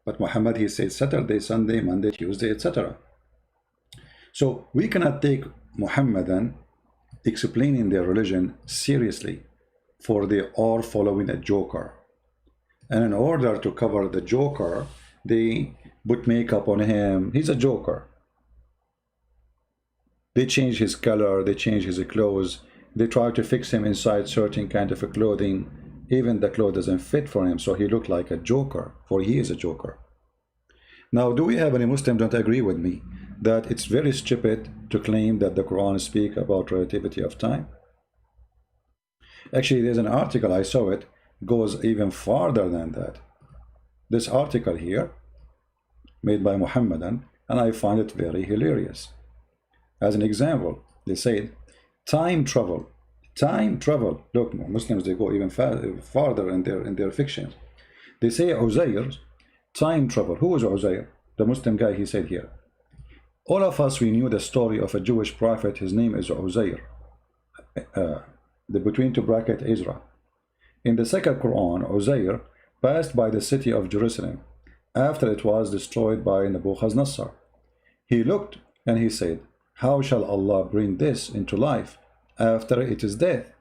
But Muhammad, he says Saturday, Sunday, Monday, Tuesday, etc. So we cannot take Muhammadan explaining their religion seriously, for they are following a joker. And in order to cover the joker, they put makeup on him. He's a joker. They change his color, they change his clothes, They try to fix him inside certain kind of a clothing. Even the clothes doesn't fit for him, so he looked like a joker, for he is a joker. Now, do we have any Muslims don't agree with me that it's very stupid to claim that the Quran speaks about relativity of time? Actually, there's an article, I saw it, goes even farther than that. This article here, made by Muhammadan, and I find it very hilarious. As an example, they say time travel. Time travel. Look, Muslims, they go even farther in their fiction. They say Uzair, time travel. Who is Uzair? The Muslim guy, he said here. All of us, we knew the story of a Jewish prophet. His name is Uzair. The between two bracket Ezra. In the second Quran, Uzair passed by the city of Jerusalem after it was destroyed by Nebuchadnezzar. He looked and he said, how shall Allah bring this into life after it is death?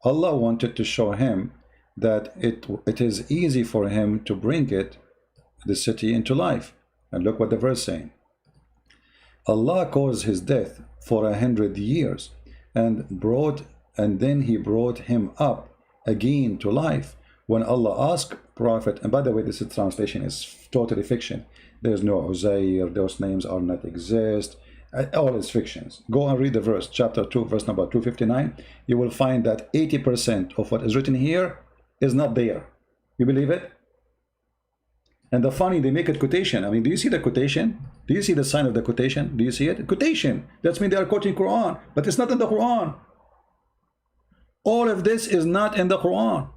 Allah wanted to show him that it is easy for him to bring the city into life. And look what the verse is saying. Allah caused his death for 100 years and then he brought him up again to life. When Allah asked Prophet, and by the way, this translation is totally fiction. There's no Uzair, those names are not exist. All is fictions. Go and read the verse, chapter 2, verse number 259. You will find that 80% of what is written here is not there. You believe it? And the funny, they make it quotation. I mean, do you see the quotation? Do you see the sign of the quotation? Do you see it? Quotation. That means they are quoting Quran, but it's not in the Quran. All of this is not in the Quran.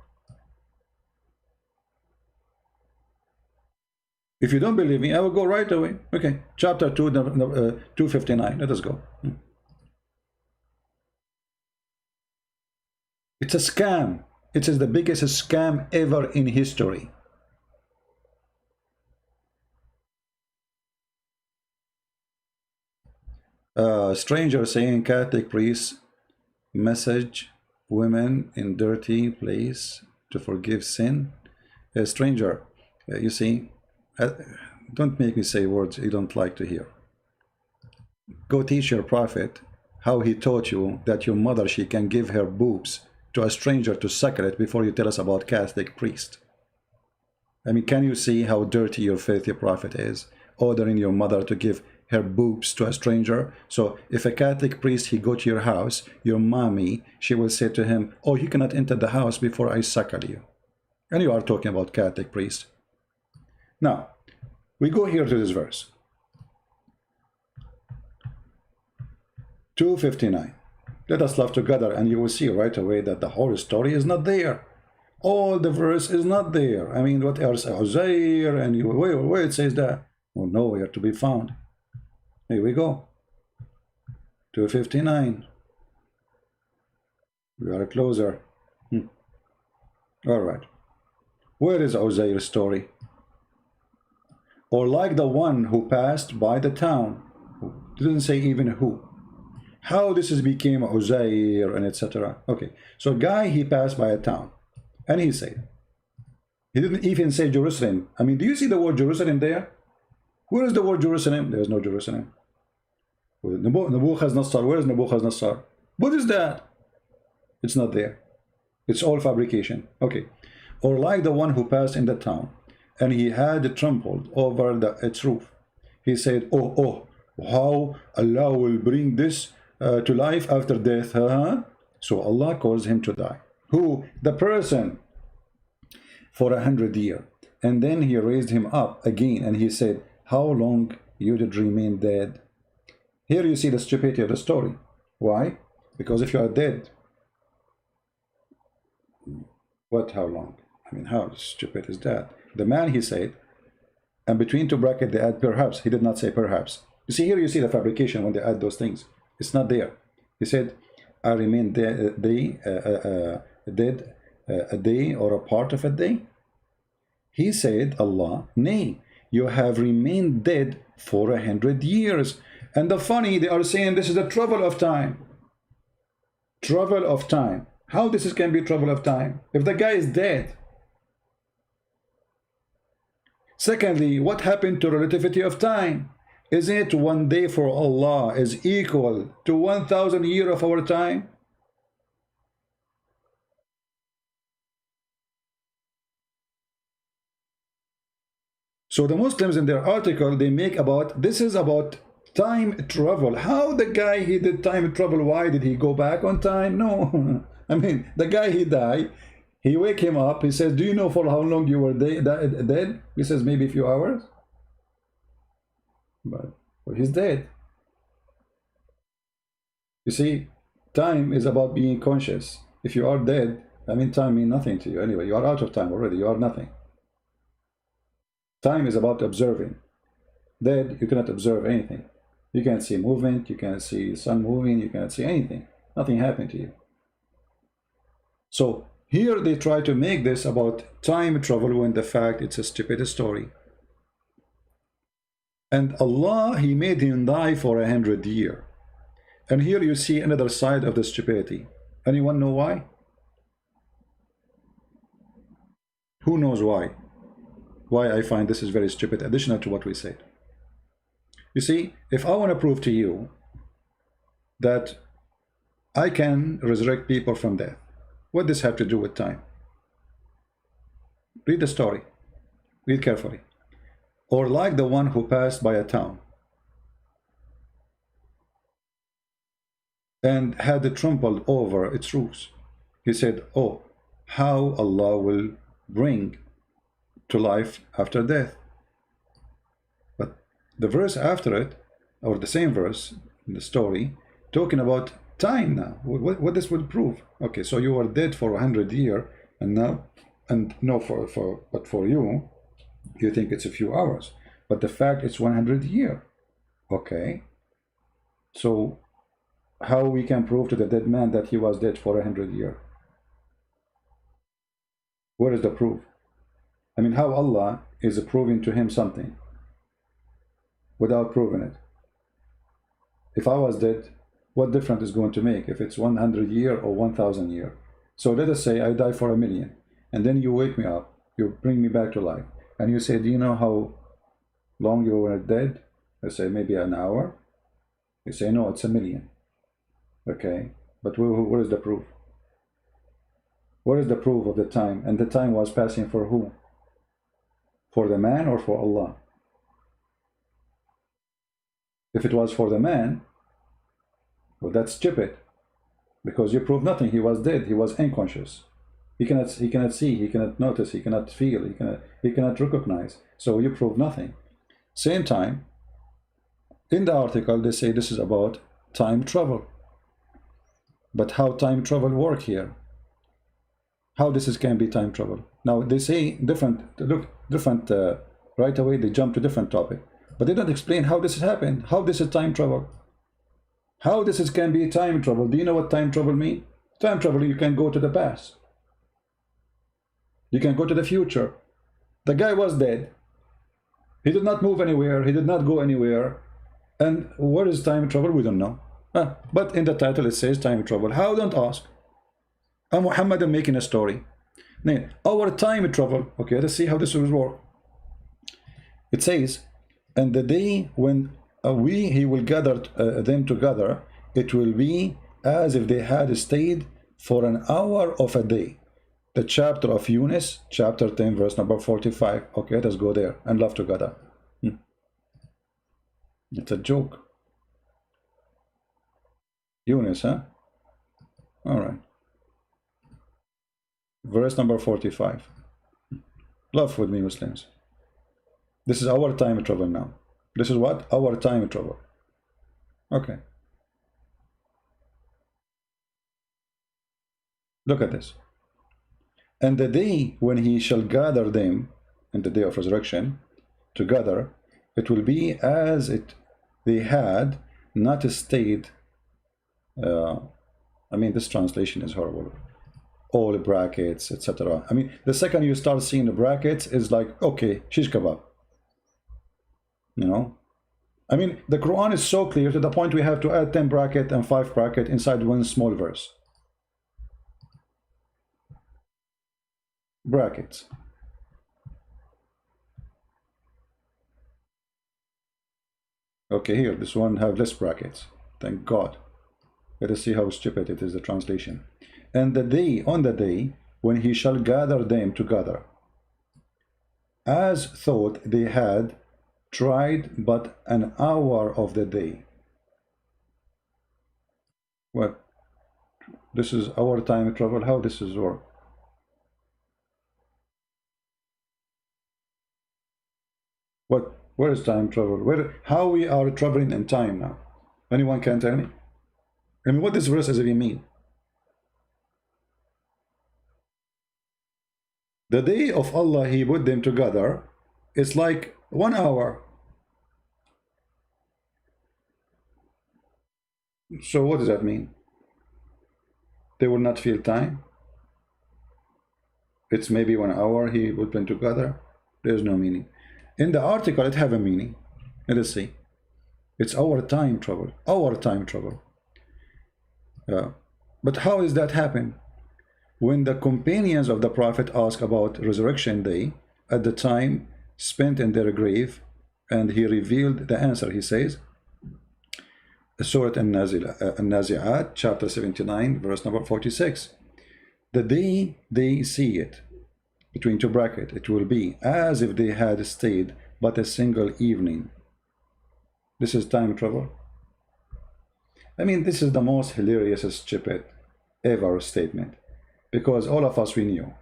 If you don't believe me, I will go right away. Okay, chapter 2, 259. Let us go. It's a scam. It is the biggest scam ever in history. Stranger saying Catholic priests message women in dirty place to forgive sin. A stranger, you see, don't make me say words you don't like to hear. Go teach your prophet how he taught you that your mother, she can give her boobs to a stranger to suckle it before you tell us about Catholic priest. I mean, can you see how dirty your filthy prophet is, ordering your mother to give her boobs to a stranger? So if a Catholic priest, he go to your house, your mommy, she will say to him, oh, you cannot enter the house before I suckle you. And you are talking about Catholic priest. Now, we go here to this verse. 259. Let us love together, and you will see right away that the whole story is not there. All the verse is not there. I mean, what else? Uzair, and you where it says that? Oh, nowhere to be found. Here we go. 259. We are closer. All right. Where is Uzair's story? Or like the one who passed by the town. It doesn't say even who. How this is became Uzair and etc. Okay, so guy, he passed by a town and he said, he didn't even say Jerusalem. I mean, do you see the word Jerusalem there? Where is the word Jerusalem? There's no Jerusalem. Nebuchadnezzar, where is Nebuchadnezzar? What is that? It's not there. It's all fabrication. Okay. Or like the one who passed in the town and he had trampled over its roof. He said, oh, how Allah will bring this to life after death, huh? So Allah caused him to die. Who? The person, for 100 years. And then he raised him up again and he said, how long you did remain dead? Here you see the stupidity of the story. Why? Because if you are dead, what, how long? I mean, how stupid is that? The man, he said, and between two brackets they add perhaps. He did not say perhaps. You see, here you see the fabrication when they add those things. It's not there. He said, I remain dead a day or a part of a day. He said, Allah, nay, you have remained dead for 100 years. And the funny, they are saying this is a travel of time. Travel of time. How this can be travel of time? If the guy is dead. Secondly, what happened to relativity of time? Is it one day for Allah is equal to 1,000 years of our time? So the Muslims in their article, they make about, this is about time travel. How the guy, he did time travel, why did he go back on time? No. I mean, the guy, he died, he wake him up, he says, do you know for how long you were dead? He says, maybe a few hours. But well, he's dead. You see, time is about being conscious. If you are dead, I mean, time means nothing to you anyway. You are out of time already, you are nothing. Time is about observing. Dead, you cannot observe anything. You can't see movement, you can't see sun moving, you can't see anything. Nothing happened to you. So here they try to make this about time travel when the fact it's a stupid story. And Allah, he made him die for 100 years. And here you see another side of the stupidity. Anyone know why? Who knows why? Why I find this is very stupid, additional to what we said. You see, if I want to prove to you that I can resurrect people from death, what does this have to do with time? Read the story. Read carefully. Or like the one who passed by a town and had it trampled over its roofs. He said, oh, how Allah will bring to life after death. But the verse after it, or the same verse in the story, talking about time now. What this will prove? Okay, so you are dead for 100 years, and now, and no, but for you, you think it's a few hours. But the fact it's 100 years. Okay. So how we can prove to the dead man that he was dead for 100 years? Where is the proof? I mean, how Allah is proving to him something without proving it? If I was dead, what difference is going to make if it's 100 years or 1,000 years? So let us say I die for 1,000,000, and then you wake me up, you bring me back to life, and you say, do you know how long you were dead? I say, maybe an hour. You say, no, it's 1,000,000. Okay, but where is the proof? Where is the proof of the time? And the time was passing for who? For the man or for Allah? If it was for the man, well, that's stupid, because you prove nothing. He was dead. He was unconscious. He cannot see. He cannot notice. He cannot feel. He cannot recognize. So you prove nothing. Same time, in the article they say this is about time travel. But how time travel work here? How this can be time travel? Now they say different. Look, different. Right away they jump to different topic, but they don't explain how this has happened. How this is time travel? How this can be time travel? Do you know what time travel means? Time travel, you can go to the past. You can go to the future. The guy was dead. He did not move anywhere. He did not go anywhere. And what is time travel? We don't know. But in the title it says time travel. How? Don't ask. Muhammad is making a story. Now, our time travel. Okay, let's see how this will work. It says, and the day when he will gather them together, it will be as if they had stayed for an hour of a day. The chapter of Yunus, chapter 10, verse number 45. Okay, let's go there and laugh together. It's a joke. Yunus, huh? All right. Verse number 45. Laugh with me, Muslims. This is our time travel now. This is what? Our time travel. Okay. Look at this. And the day when he shall gather them, in the day of resurrection, together, it will be as they had not stayed. I mean, this translation is horrible. All brackets, etc. I mean, the second you start seeing the brackets is like, okay, shish kebab. You know? I mean, the Quran is so clear to the point we have to add 10 bracket and 5 bracket inside one small verse. Brackets. Okay, here, this one have less brackets. Thank God. Let us see how stupid it is, the translation. And the day, on the day, when he shall gather them together. as thought they had tried but an hour of the day. What? This is our time travel? How this is work? What? Where is time travel? Where? How we are traveling in time now? Anyone can tell me? I mean, what this verse does even mean? The day of Allah, He put them together. It's like 1 hour. So what does that mean? They will not feel time? It's maybe 1 hour He put them together. There's no meaning. In the article, it have a meaning. Let us see. It's our time travel. Our time travel. But how is that happen? When the companions of the Prophet ask about resurrection day, at the time spent in their grave, and he revealed the answer. He says, Surah An-Nazi'at, chapter 79, verse number 46. The day they see it, between two brackets, it will be as if they had stayed but a single evening. This is time travel. I mean, this is the most hilarious, stupid ever statement. Because all of us, we knew,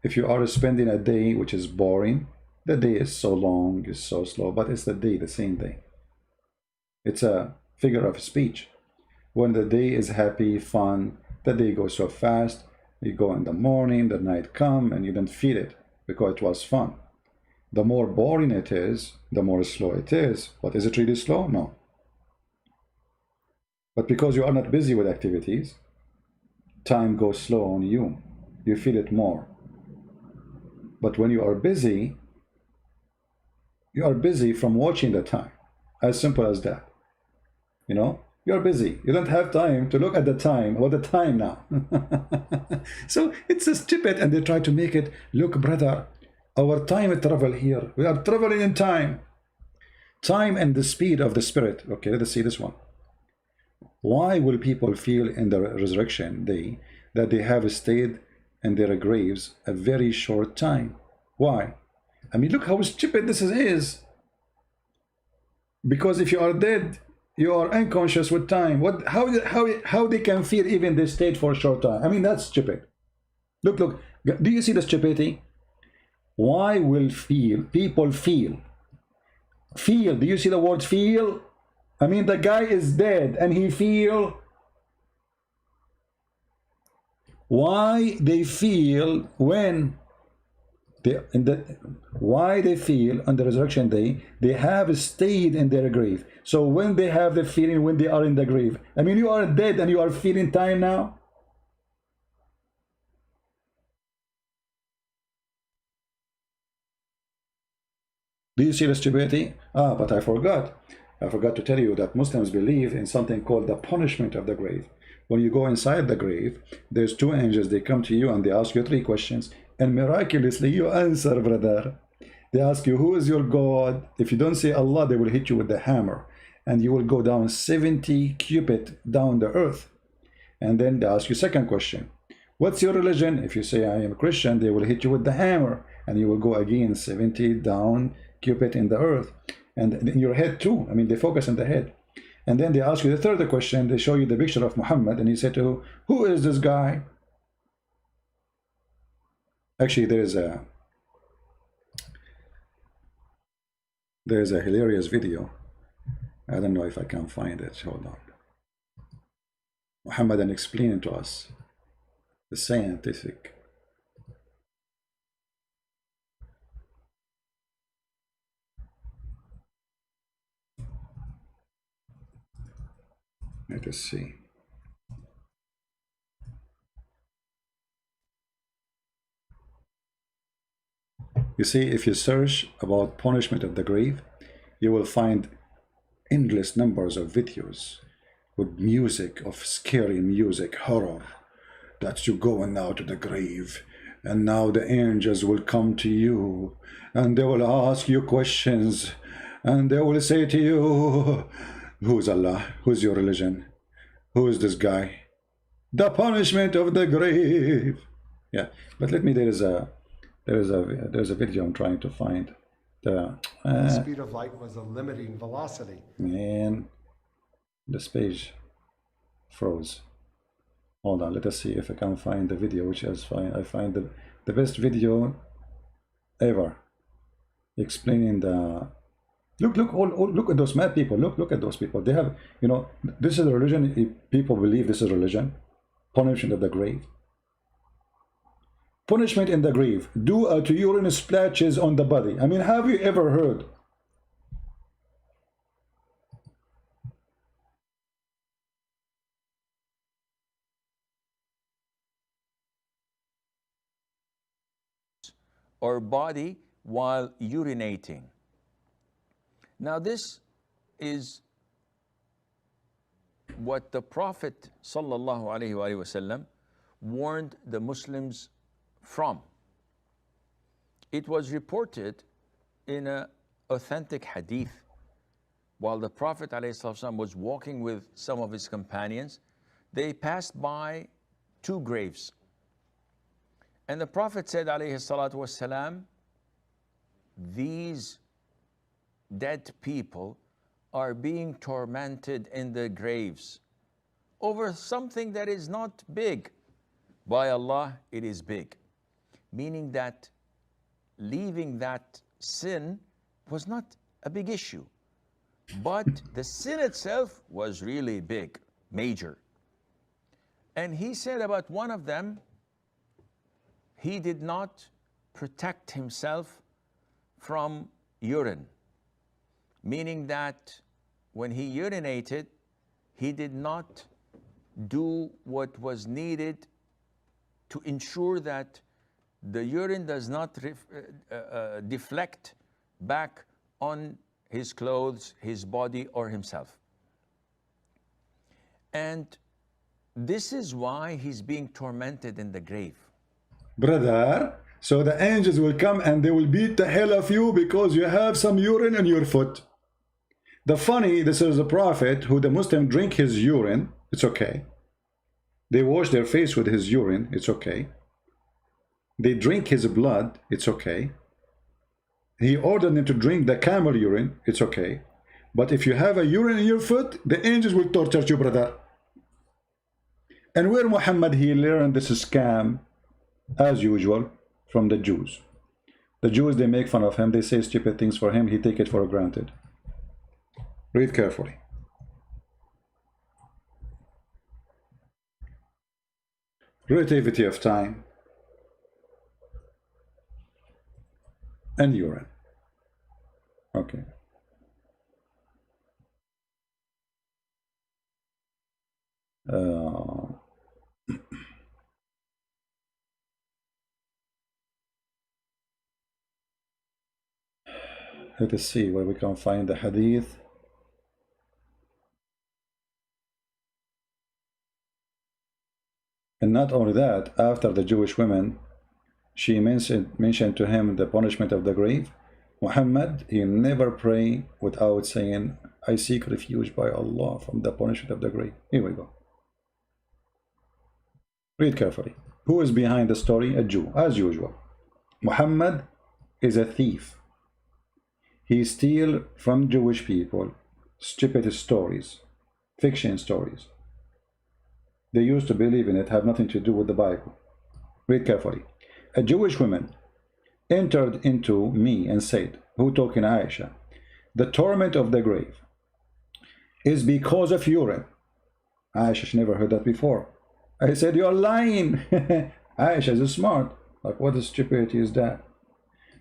if you are spending a day which is boring, the day is so long, is so slow, but it's the day, the same day. It's a figure of speech. When the day is happy, fun, the day goes so fast, you go in the morning, the night come, and you don't feel it because it was fun. The more boring it is, the more slow it is. But is it really slow? No. But because you are not busy with activities, time goes slow on you. You feel it more. But when you are busy from watching the time. As simple as that. You know, you're busy. You don't have time to look at the time. What the time now? So it's a stupid, and they try to make it look, brother, our time travel here. We are traveling in time. Time and the speed of the spirit. Okay, let us see this one. Why will people feel in the resurrection day that they have stayed in their graves a very short time? Why? I mean, look how stupid this is. Because if you are dead, you are unconscious with time. How they can feel even they stayed for a short time? I mean, that's stupid. Look. Do you see the stupidity? Why will people feel? Feel. Do you see the word feel? I mean, the guy is dead and he feel. Why they feel when why they feel on the resurrection day they have stayed in their grave. So when they have the feeling when they are in the grave, I mean, you are dead and you are feeling time now. Do you see the stupidity? But I forgot to tell you that Muslims believe in something called the punishment of the grave. When you go inside the grave, there's two angels. They come to you and they ask you 3 questions, and miraculously you answer, brother. They ask you, who is your God? If you don't say Allah, they will hit you with the hammer, and you will go down 70 cubits down the earth. And then they ask you 2nd question, what's your religion? If you say I am a Christian, they will hit you with the hammer, and you will go again 70 down cubit in the earth, and in your head too. I mean, they focus on the head. And then they ask you the 3rd question. They show you the picture of Muhammad, and he said to who is this guy? Actually, there's a hilarious video. I don't know if I can find it. Hold on. Muhammad explaining to us the scientific. Let us see. You see, if you search about punishment of the grave, you will find endless numbers of videos with music, of scary music, horror, that you going now to the grave, and now the angels will come to you, and they will ask you questions, and they will say to you, who's Allah? Who's your religion? Who is this guy? The punishment of the grave. Yeah, but let me, there is a there's a video I'm trying to find. The speed of light was a limiting velocity. Man, this page froze. Hold on, let us see if I can find the video, which is fine. I find the best video ever explaining the look at those mad people. Look at those people. They have, you know, this is a religion. People believe this is religion. Punishment of the grave. Punishment in the grave. Due to urine splashes on the body. I mean, have you ever heard? Or body while urinating. Now this is what the Prophet sallallahu alaihi wasallam warned the Muslims from. It was reported in an authentic hadith while the Prophet ﷺ was walking with some of his companions. They passed by two graves. And the Prophet said, alayhi salatu wassalam, these dead people are being tormented in the graves over something that is not big. By Allah, it is big. Meaning that leaving that sin was not a big issue. But the sin itself was really big, major. And he said about one of them, he did not protect himself from urine, meaning that when he urinated, he did not do what was needed to ensure that the urine does not deflect back on his clothes, his body, or himself. And this is why he's being tormented in the grave. Brother, so the angels will come and they will beat the hell of you because you have some urine in your foot. The funny, this is a prophet who the Muslim drink his urine, it's okay. They wash their face with his urine, it's okay. They drink his blood, it's okay. He ordered them to drink the camel urine, it's okay. But if you have a urine in your foot, the angels will torture you, brother. And where Muhammad, he learned this scam, as usual, from the Jews. The Jews, they make fun of him, they say stupid things for him, he take it for granted. Read carefully. Relativity of time and urine. Okay. Let us see where we can find the hadith. And not only that, after the Jewish women, she mentioned to him the punishment of the grave. Muhammad, he never pray without saying, I seek refuge by Allah from the punishment of the grave. Here we go. Read carefully. Who is behind the story? A Jew, as usual. Muhammad is a thief. He steals from Jewish people stupid stories, fiction stories. They used to believe in it, have nothing to do with the Bible. Read carefully. A Jewish woman entered into me and said, who talking Aisha, the torment of the grave is because of urine. Aisha, she never heard that before. I said, you're lying. Aisha is smart. Like, what stupidity is that?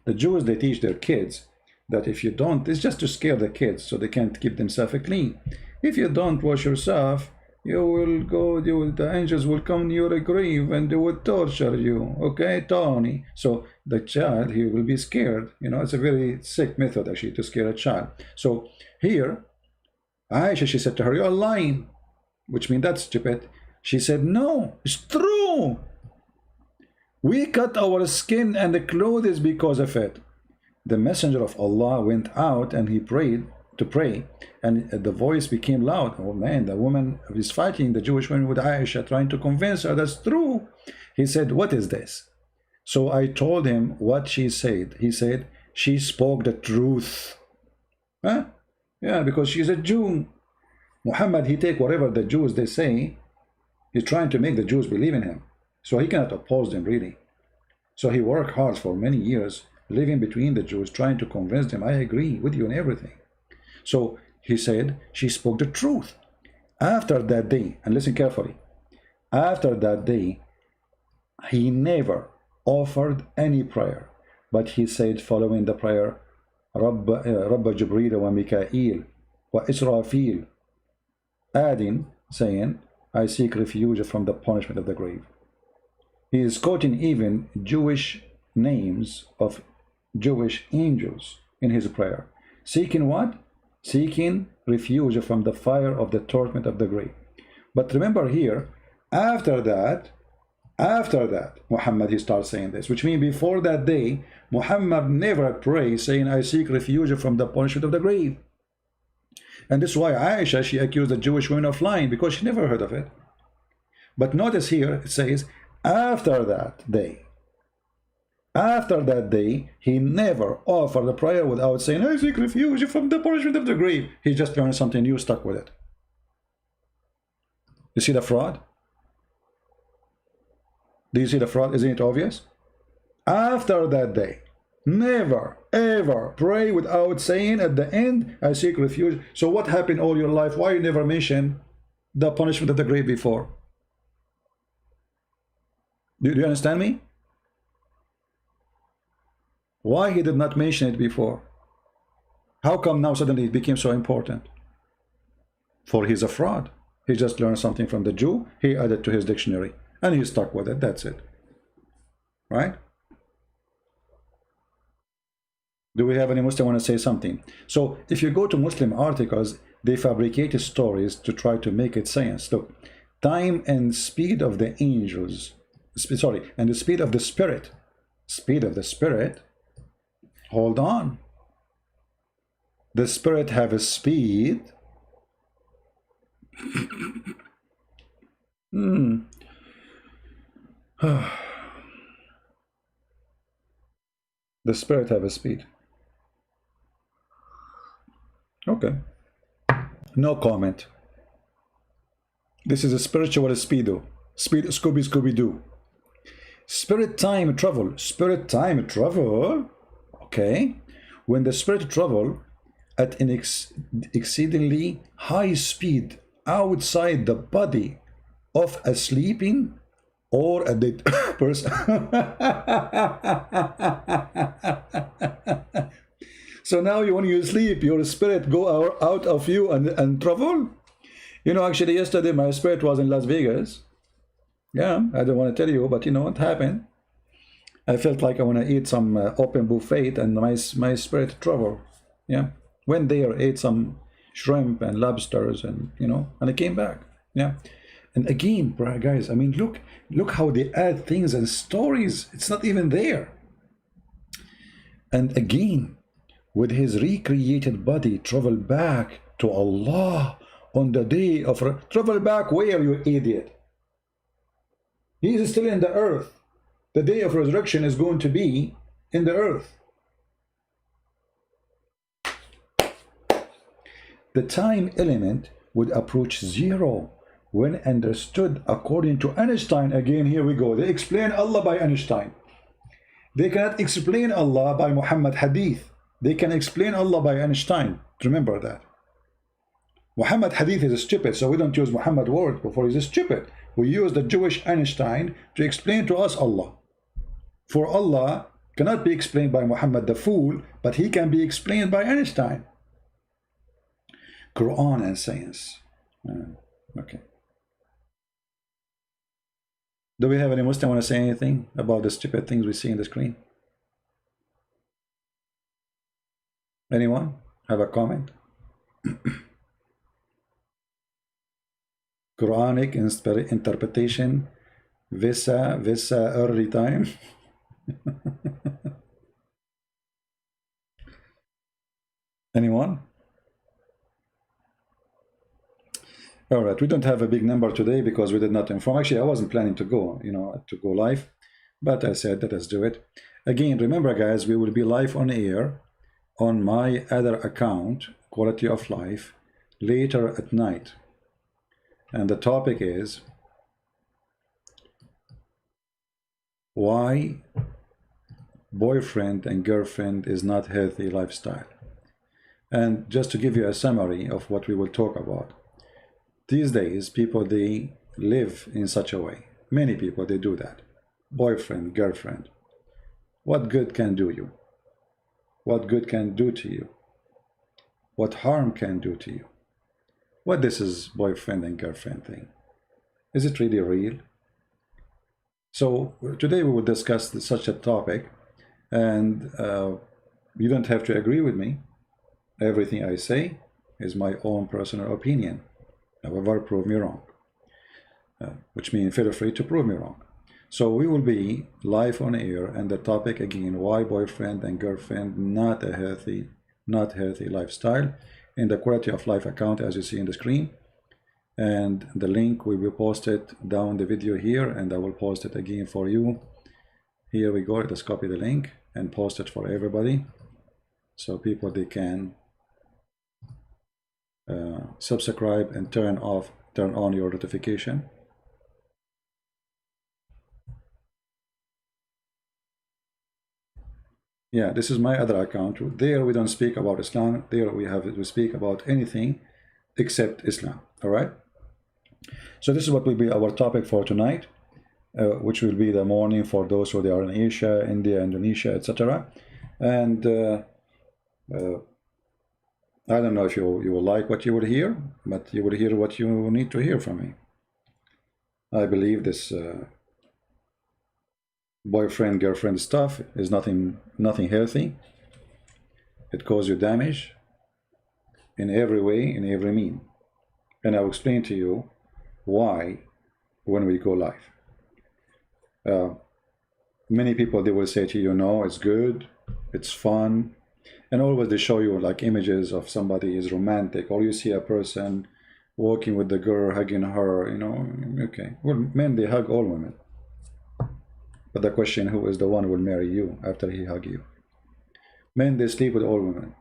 The Jews, they teach their kids that if you don't, it's just to scare the kids so they can't keep themselves clean. If you don't wash yourself, you will go, the angels will come to your grave and they will torture you. Okay, Tony? So the child, he will be scared. You know, it's a very sick method actually to scare a child. So here, Aisha, she said to her, you're lying, which means that's stupid. She said, no, it's true. We cut our skin and the clothes because of it. The messenger of Allah went out and he prayed to pray, and the voice became loud. Oh man, the woman is fighting the Jewish woman with Aisha, trying to convince her that's true. He said, what is this? So I told him what she said. He said, she spoke the truth. Huh? Yeah, because she's a Jew. Muhammad, he take whatever the Jews they say, he's trying to make the Jews believe in him. So he cannot oppose them really. So he worked hard for many years, living between the Jews, trying to convince them, I agree with you on everything. So he said, she spoke the truth. After that day, and listen carefully, after that day, he never offered any prayer, but he said following the prayer, Rabba Jibreel wa Mikael wa Israfil, adding, saying, I seek refuge from the punishment of the grave. He is quoting even Jewish names of Jewish angels in his prayer. Seeking what? Seeking refuge from the fire of the torment of the grave. But remember here, after that, Muhammad, he starts saying this, which means before that day, Muhammad never prayed saying, I seek refuge from the punishment of the grave. And this is why Aisha, she accused the Jewish women of lying, because she never heard of it. But notice here, it says, after that day, he never offered a prayer without saying, I seek refuge from the punishment of the grave. He just learned something new, stuck with it. You see the fraud? Do you see the fraud? Isn't it obvious? After that day, never ever pray without saying at the end, I seek refuge. So what happened all your life? Why you never mention the punishment of the grave before? Do you understand me? Why he did not mention it before? How come now suddenly it became so important? For he's a fraud. He just learned something from the Jew, he added to his dictionary, and he stuck with it. That's it. Right? Do we have any Muslim want to say something? So if you go to Muslim articles, they fabricated stories to try to make it science. Look, time and speed of the angels, sorry, and the speed of the spirit. Speed of the spirit. Hold on. The spirit have a speed. The spirit have a speed. Okay. No comment. This is a spiritual speedo. Speed Scooby-Doo. Spirit time travel. Spirit time travel. Okay. When the spirit travel at an exceedingly high speed outside the body of a sleeping or a dead person. So now when you sleep, your spirit go out of you and travel. You know, actually yesterday my spirit was in Las Vegas. Yeah, I don't want to tell you, but you know what happened? I felt like I want to eat some open buffet, and my spirit travel. Yeah, went there, ate some shrimp and lobsters, and you know, and I came back. Yeah, and again, guys, I mean, look how they add things and stories. It's not even there. And again, with his recreated body, travel back to Allah on the day of travel back where, you idiot? He is still in the earth. The day of resurrection is going to be in the earth. The time element would approach zero when understood according to Einstein. Again, here we go. They explain Allah by Einstein. They cannot explain Allah by Muhammad Hadith. They can explain Allah by Einstein. Remember that. Muhammad Hadith is stupid, so we don't use Muhammad word before he's stupid. We use the Jewish Einstein to explain to us Allah. For Allah cannot be explained by Muhammad the fool, but he can be explained by Einstein. Qur'an and science. Okay. Do we have any Muslim want to say anything about the stupid things we see in the screen? Anyone have a comment? Quranic interpretation, visa early time. Anyone? All right, we don't have a big number today because we did not inform. Actually, I wasn't planning to go, you know, to go live, But I said, let us do it. Again, remember guys, we will be live on air on my other account, Quality of Life, later at night. And the topic is why boyfriend and girlfriend is not healthy lifestyle. And just to give you a summary of what we will talk about. These days, people, they live in such a way. Many people, they do that. Boyfriend, girlfriend. What good can do you? What good can do to you? What harm can do to you? What this is boyfriend and girlfriend thing? Is it really real? So today we will discuss such a topic, and you don't have to agree with me. Everything I say is my own personal opinion. However, prove me wrong. Which means feel free to prove me wrong. So we will be live on air, and the topic again, why boyfriend and girlfriend not healthy lifestyle, in the Quality of Life account as you see in the screen. And the link will be posted down the video here, and I will post it again for you. Here we go. Let's copy the link and post it for everybody, so people, they can subscribe and turn on your notification. Yeah, this is my other account. There we don't speak about Islam. There we speak about anything except Islam. All right. So this is what will be our topic for tonight, which will be the morning for those who they are in Asia, India, Indonesia, etc. And I don't know if you will like what you will hear, but you will hear what you need to hear from me. I believe this boyfriend girlfriend stuff is nothing healthy. It causes you damage in every way, in every mean, and I'll explain to you why when we go live. Many people, they will say to you, no, it's good, it's fun, and always they show you like images of somebody is romantic, or you see a person walking with the girl, hugging her, you know. Okay, well, men, they hug all women. But the question, who is the one who will marry you after he hug you? Men, they sleep with all women.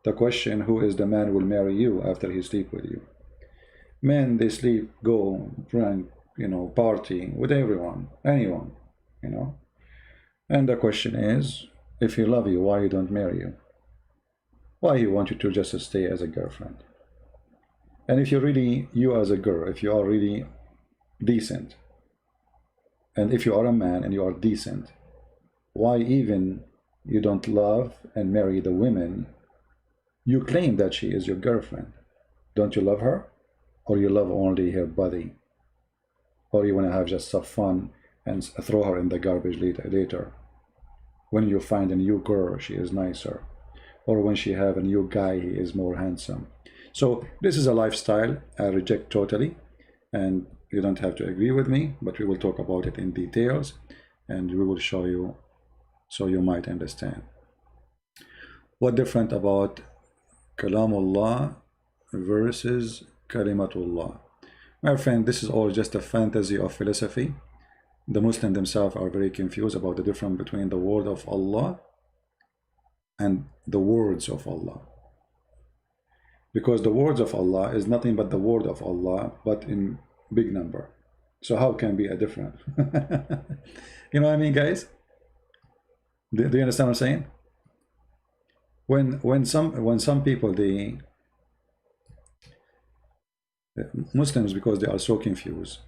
The question, who is the man who will marry you after he sleep with you? Men, they sleep, go, drink, you know, party with everyone, anyone, you know. And the question is, if he love you, why he don't marry you? Why he want you to just stay as a girlfriend? And if you really, you as a girl, if you are really decent, and if you are a man and you are decent, why even you don't love and marry the women you claim that she is your girlfriend? Don't you love her? Or you love only her body? Or you want to have just some fun and throw her in the garbage later? When you find a new girl, she is nicer. Or when she have a new guy, he is more handsome. So this is a lifestyle I reject totally, and you don't have to agree with me, but we will talk about it in details, and we will show you so you might understand. What different about Kalamullah versus Kalimatullah? My friend, this is all just a fantasy of philosophy. The Muslims themselves are very confused about the difference between the word of Allah and the words of Allah. Because the words of Allah is nothing but the word of Allah, but in big number. So how can be a different? You know what I mean, guys? Do you understand what I'm saying? When some people, the Muslims, because they are so confused,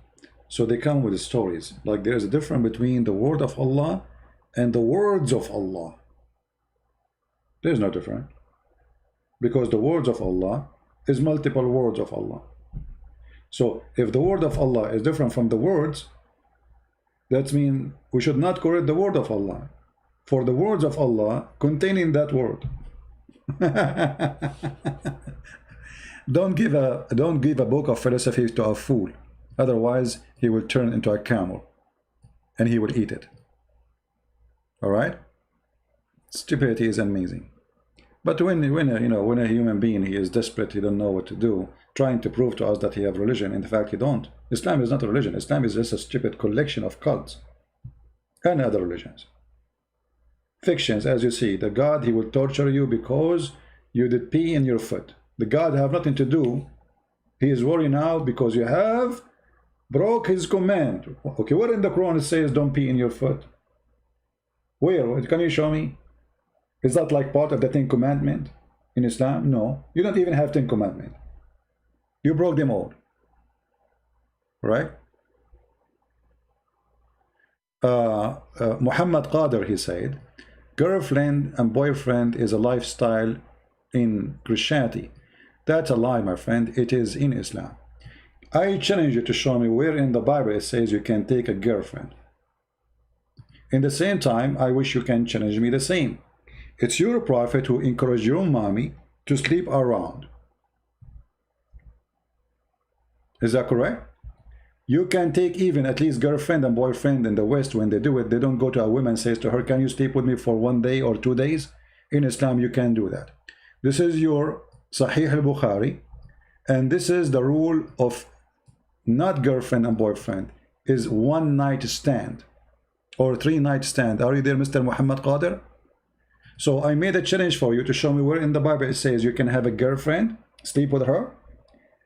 so they come with stories like there is a difference between the word of Allah and the words of Allah. There's no difference, because the words of Allah is multiple words of Allah. So if the word of Allah is different from the words, that means we should not correct the word of Allah, for the words of Allah containing that word. Don't give a book of philosophy to a fool, otherwise he will turn into a camel and he will eat it. All right? Stupidity is amazing. But when a human being, he is desperate, he don't know what to do, trying to prove to us that he have religion. In fact, he don't. Islam is not a religion. Islam is just a stupid collection of cults. and other religions. Fictions, as you see, the God, he will torture you because you did pee in your foot. The God have nothing to do. He is worried now because you have broke his command. Okay, where in the Quran it says don't pee in your foot? Where? Can you show me? Is that like part of the 10 commandment in Islam? No, you don't even have 10 commandments. You broke them all, right? Muhammad Qadir, he said, girlfriend and boyfriend is a lifestyle in Christianity. That's a lie, my friend. It is in Islam. I challenge you to show me where in the Bible it says you can take a girlfriend. In the same time, I wish you can challenge me the same. It's your prophet who encouraged your mommy to sleep around. Is that correct? You can take even at least girlfriend and boyfriend in the West. When they do it, they don't go to a woman and says to her, can you sleep with me for 1 day or 2 days? In Islam, you can do that. This is your Sahih al-Bukhari, and this is the rule of not girlfriend and boyfriend, is 1 night stand or 3 night stand. Are you there, Mr. Muhammad Qadir? So I made a challenge for you to show me where in the Bible it says you can have a girlfriend, sleep with her,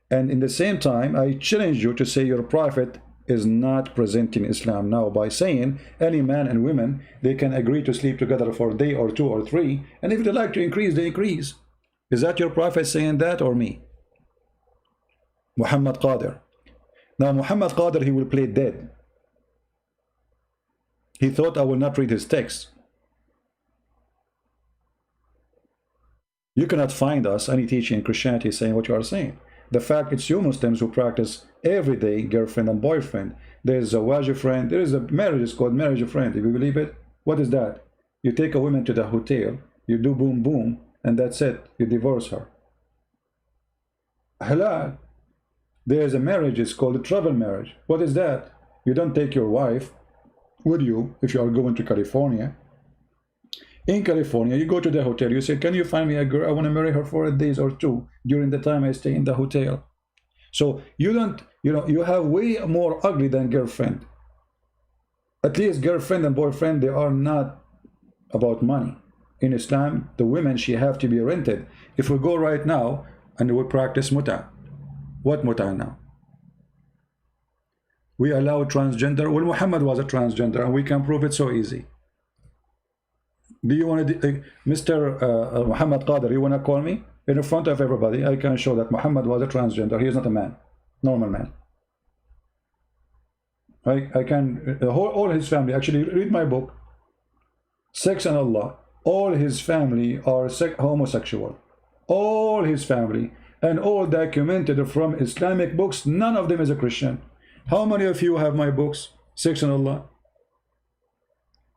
and in the same time I challenge you to say your prophet is not presenting Islam now by saying any man and women, they can agree to sleep together for a day or 2 or 3, and if they like to increase, they increase. Is that your prophet saying that or me? Muhammad Qadir. Now Muhammad Qadir, he will play dead. He thought I will not read his text. You cannot find us any teaching in Christianity saying what you are saying. The fact it's you Muslims who practice every day girlfriend and boyfriend. There's a wajib friend. There is a marriage, it's called marriage of friend. If you believe it, what is that? You take a woman to the hotel, you do boom boom, and that's it. You divorce her. Halal. There's a marriage, it's called a travel marriage. What is that? You don't take your wife with you if you are going to California. In California, you go to the hotel, you say, can you find me a girl? I want to marry her for a day or 2 during the time I stay in the hotel. So you don't, you have way more ugly than girlfriend. At least girlfriend and boyfriend, they are not about money. In Islam, the women, she have to be rented. If we go right now and we practice muta, what muta now? We allow transgender. Well, Muhammad was a transgender, and we can prove it so easy. Do you want to, Mr. Muhammad Qadir, you want to call me? In front of everybody, I can show that Muhammad was a transgender. He is not a man, normal man. I can, all his family, actually read my book, Sex and Allah. All his family are homosexual. All his family, and all documented from Islamic books. None of them is a Christian. How many of you have my books, Sex and Allah?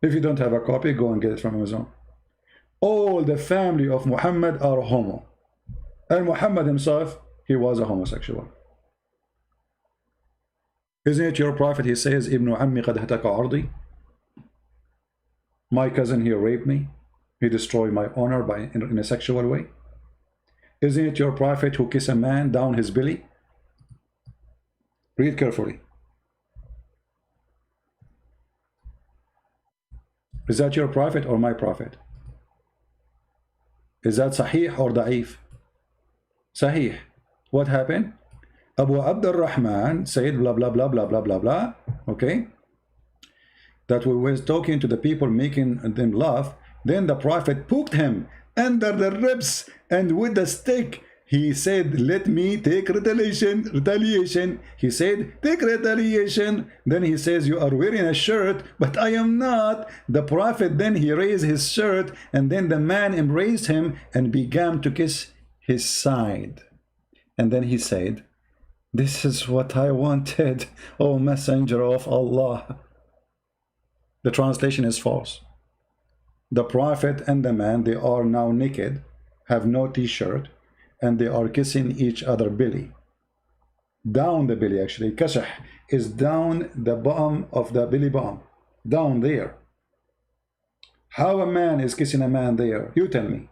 If you don't have a copy, go and get it from Amazon. All the family of Muhammad are homo. And Muhammad himself, he was a homosexual. Isn't it your prophet? He says, Ibn Ammi qad hataka ardi. My cousin here raped me. He destroyed my honor in a sexual way. Isn't it your prophet who kissed a man down his belly? Read carefully. Is that your prophet or my prophet? Is that Sahih or Da'if? Sahih. What happened? Abu Abdul Rahman said blah blah blah blah blah blah blah. Okay, that we was talking to the people, making them laugh. Then the prophet poked him under the ribs and with the stick. He said, let me take retaliation. He said, take retaliation. Then he says, you are wearing a shirt, but I am not. The prophet, then he raised his shirt, and then the man embraced him and began to kiss his side. And then he said, this is what I wanted, O messenger of Allah. The translation is false. The prophet and the man, they are now naked, have no t-shirt, and they are kissing each other belly. Down the belly, actually. Kashah is down the bottom of the belly button. Down there. How a man is kissing a man there? You tell me.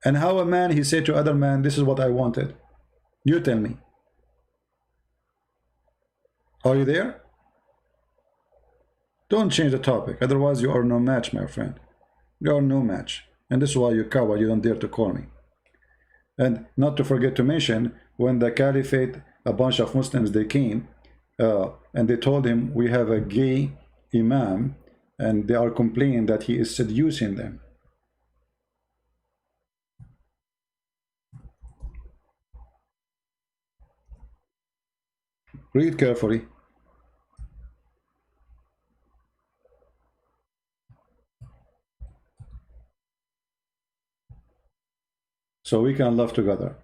And how a man, he said to other man, this is what I wanted. You tell me. Are you there? Don't change the topic, otherwise you are no match, my friend. You are no match. And this is why you coward, you don't dare to call me. And not to forget to mention, when the caliphate, a bunch of Muslims, they came and they told him, we have a gay imam, and they are complaining that he is seducing them. Read carefully. So we can love together.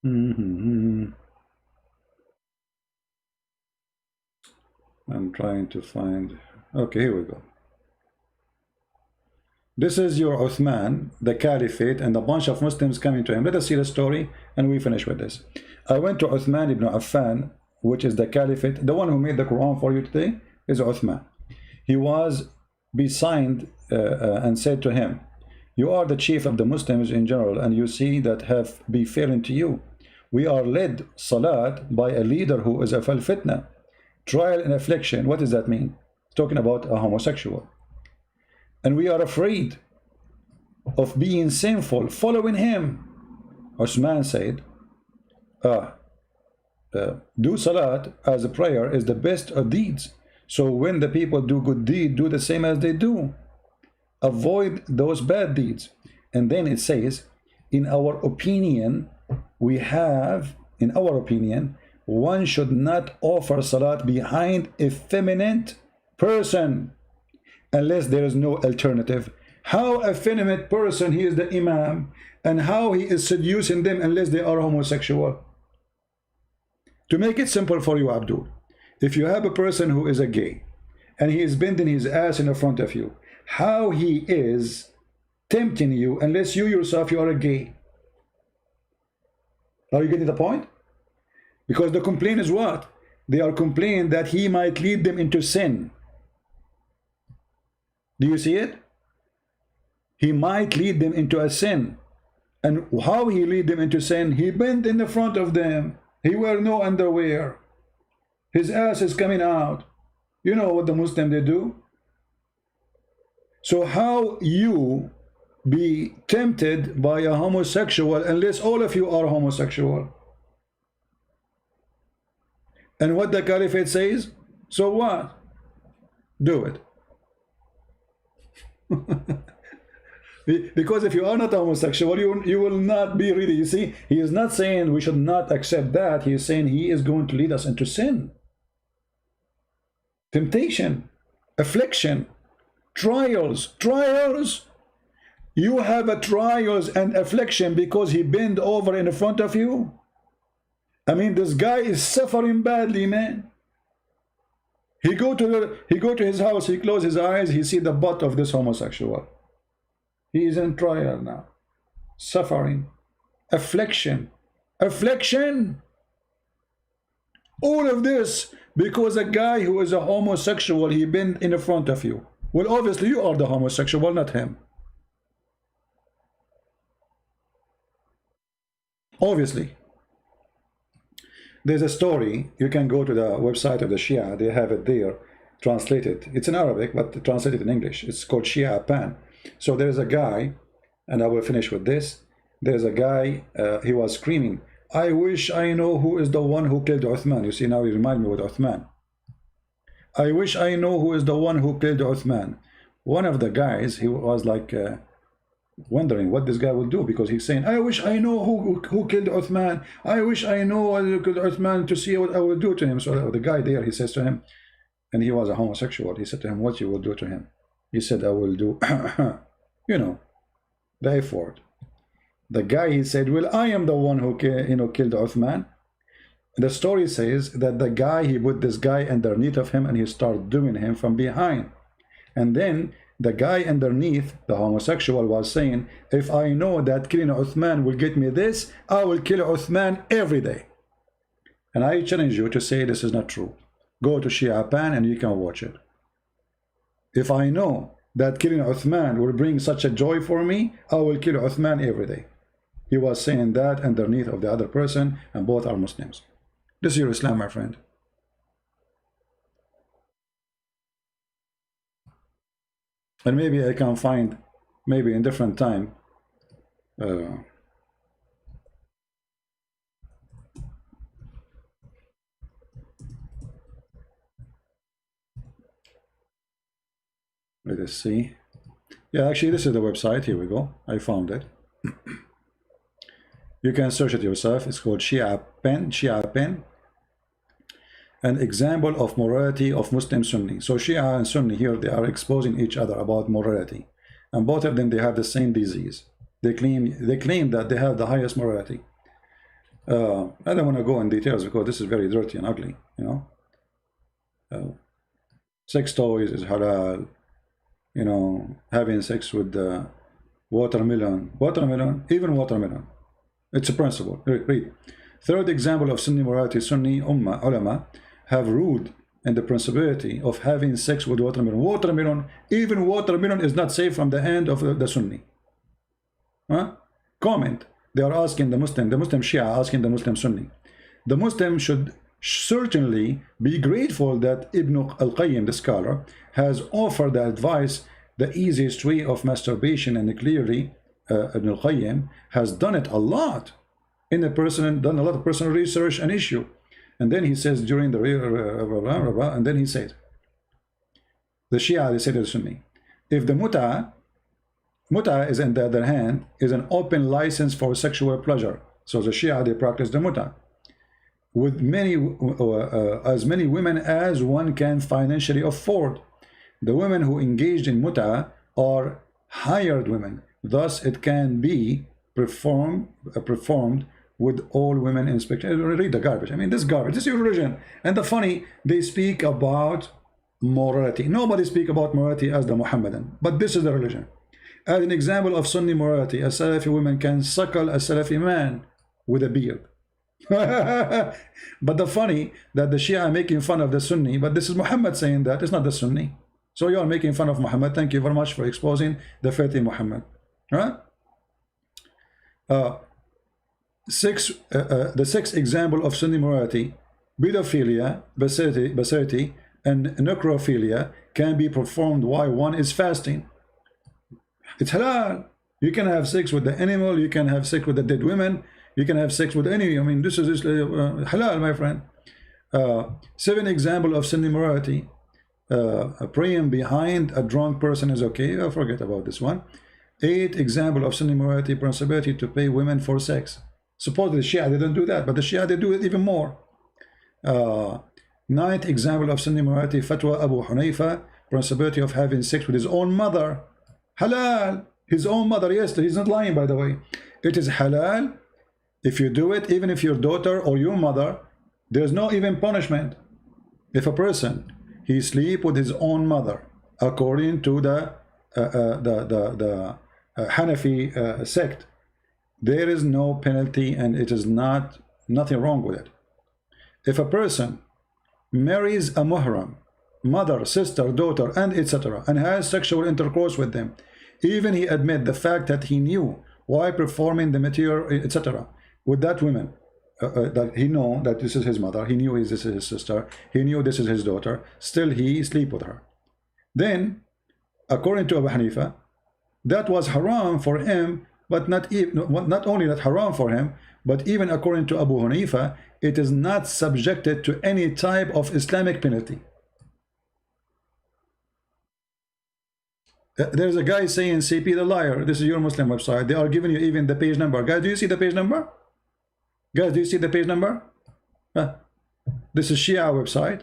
I'm trying to find. Okay, here we go. This is your Uthman, the caliphate, and a bunch of Muslims coming to him. Let us see the story, and we finish with this. I went to Uthman ibn Affan, which is the caliphate. The one who made the Quran for you today is Uthman. He was besigned and said to him, you are the chief of the Muslims in general, and you see that have befallen to you. We are led salat by a leader who is a fitna, trial and affliction. What does that mean? Talking about a homosexual. And we are afraid of being sinful following him. Uthman said, do salat as a prayer is the best of deeds. So when the people do good deed, do the same as they do. Avoid those bad deeds. And then it says, in our opinion, one should not offer salat behind a feminine person unless there is no alternative. How a feminine person, he is the imam, and how he is seducing them unless they are homosexual. To make it simple for you, Abdul, if you have a person who is a gay and he is bending his ass in the front of you, how he is tempting you unless you yourself you are a gay? Are you getting the point? Because the complaint is what? They are complaining that he might lead them into sin. Do you see it? He might lead them into a sin. And how he lead them into sin? He bent in the front of them. He wear no underwear. His ass is coming out. You know what the Muslim they do? So how you be tempted by a homosexual unless all of you are homosexual? And what the caliphate says? So what? Do it. Because if you are not homosexual, you will not be really. You see, he is not saying we should not accept that. He is saying he is going to lead us into sin, temptation, affliction, trials. You have a trials and affliction because he bent over in front of you. I mean, this guy is suffering badly, man. He go to his house, he close his eyes, he see the butt of this homosexual. He is in trial now, suffering, affliction. All of this because a guy who is a homosexual, he been in front of you. Well, obviously you are the homosexual, not him. Obviously. There's a story, you can go to the website of the Shia, they have it there, translated. It's in Arabic, but translated in English. It's called Shia Pan. So there's a guy, and I will finish with this. There's a guy, he was screaming, I wish I know who is the one who killed Uthman. You see, now you remind me with Uthman. I wish I know who is the one who killed Uthman. One of the guys, he was like wondering what this guy will do, because he's saying, I wish I know who killed Uthman. I wish I know who killed Uthman to see what I will do to him. So the guy there, he says to him, and he was a homosexual, he said to him, what you will do to him? He said, I will do, you know, the F word. The guy, he said, well, I am the one who killed Uthman. The story says that the guy, he put this guy underneath of him and he started doing him from behind. And then the guy underneath, the homosexual, was saying, if I know that killing Uthman will get me this, I will kill Uthman every day. And I challenge you to say this is not true. Go to Shia Pan and you can watch it. If I know that killing Uthman will bring such a joy for me, I will kill Uthman every day. He was saying that underneath of the other person, and both are Muslims. This is your Islam, my friend. And maybe I can find, maybe in different time, let us see. Yeah, actually, this is the website. Here we go. I found it. You can search it yourself. It's called Shia Pen. An example of morality of Muslim Sunni. So Shia and Sunni here, they are exposing each other about morality. And both of them, they have the same disease. They claim that they have the highest morality. I don't want to go in details because this is very dirty and ugly, you know. Sex toys is halal. You know, having sex with the watermelon, even watermelon. It's a principle. Read. Third example of Sunni morality, Sunni ulama have ruled in the principality of having sex with watermelon. Even watermelon is not safe from the hand of the Sunni. Huh? Comment. They are asking the Muslim Shia asking the Muslim Sunni. The Muslim should certainly be grateful that Ibn al-Qayyim, the scholar, has offered the advice, the easiest way of masturbation, and clearly Ibn al-Qayyim has done it a lot in a person, done a lot of personal research and issue. And then he says during the and then he says, the Shia, they say to the Sunni, if the muta is, on the other hand, is an open license for sexual pleasure. So the Shia, they practice the muta with as many women as one can financially afford. The women who engaged in muta are hired women. Thus, it can be performed with all women in spectrum. Read the garbage. I mean, this garbage. This is your religion. And the funny, they speak about morality. Nobody speak about morality as the Muhammadan. But this is the religion. As an example of Sunni morality, a Salafi woman can suckle a Salafi man with a beard. But the funny that the Shia are making fun of the Sunni, but this is Muhammad saying that. It's not the Sunni. So you are making fun of Muhammad. Thank you very much for exposing the filthy Muhammad. Right? The sixth example of Sunni morality, pedophilia, bestiality, and necrophilia can be performed while one is fasting. It's halal. You can have sex with the animal. You can have sex with the dead women. You can have sex with any. I mean, this is halal, my friend. 7 example of Sunni morality. Praying behind a drunk person is okay. I'll forget about this one. 8 example of Sunni morality, principality to pay women for sex. Supposedly the Shia, they don't do that, but the Shia, they do it even more. 9th example of Sunni morality, fatwa Abu Hanifa, principality of having sex with his own mother. Halal. His own mother, yes, he's not lying, by the way. It is halal if you do it, even if your daughter or your mother, there's no even punishment. If a person, he sleep with his own mother, according to the Hanafi sect, there is no penalty, and it is nothing wrong with it. If a person marries a muhram, mother, sister, daughter, and etc., and has sexual intercourse with them, even he admit the fact that he knew while performing the material, etc., with that woman, that he know that this is his mother, he knew this is his sister, he knew this is his daughter, still he sleep with her. Then, according to Abu Hanifa, that was haram for him, but not only that haram for him, but even according to Abu Hanifa, it is not subjected to any type of Islamic penalty. There's a guy saying CP the liar. This is your Muslim website. They are giving you even the page number. Guys, do you see the page number? Guys, do you see the page number? This is Shia website.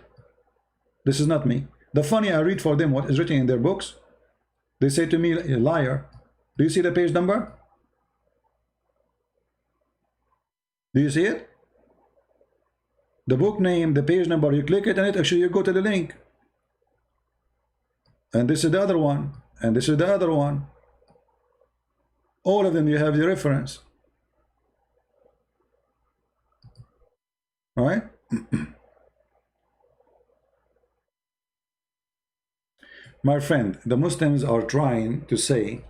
This is not me. The funny, I read for them what is written in their books. They say to me, liar. Do you see the page number? Do you see it? The book name, the page number, you click it and it actually you go to the link. And this is the other one. And this is the other one. All of them you have the reference. Right? My friend, the Muslims are trying to say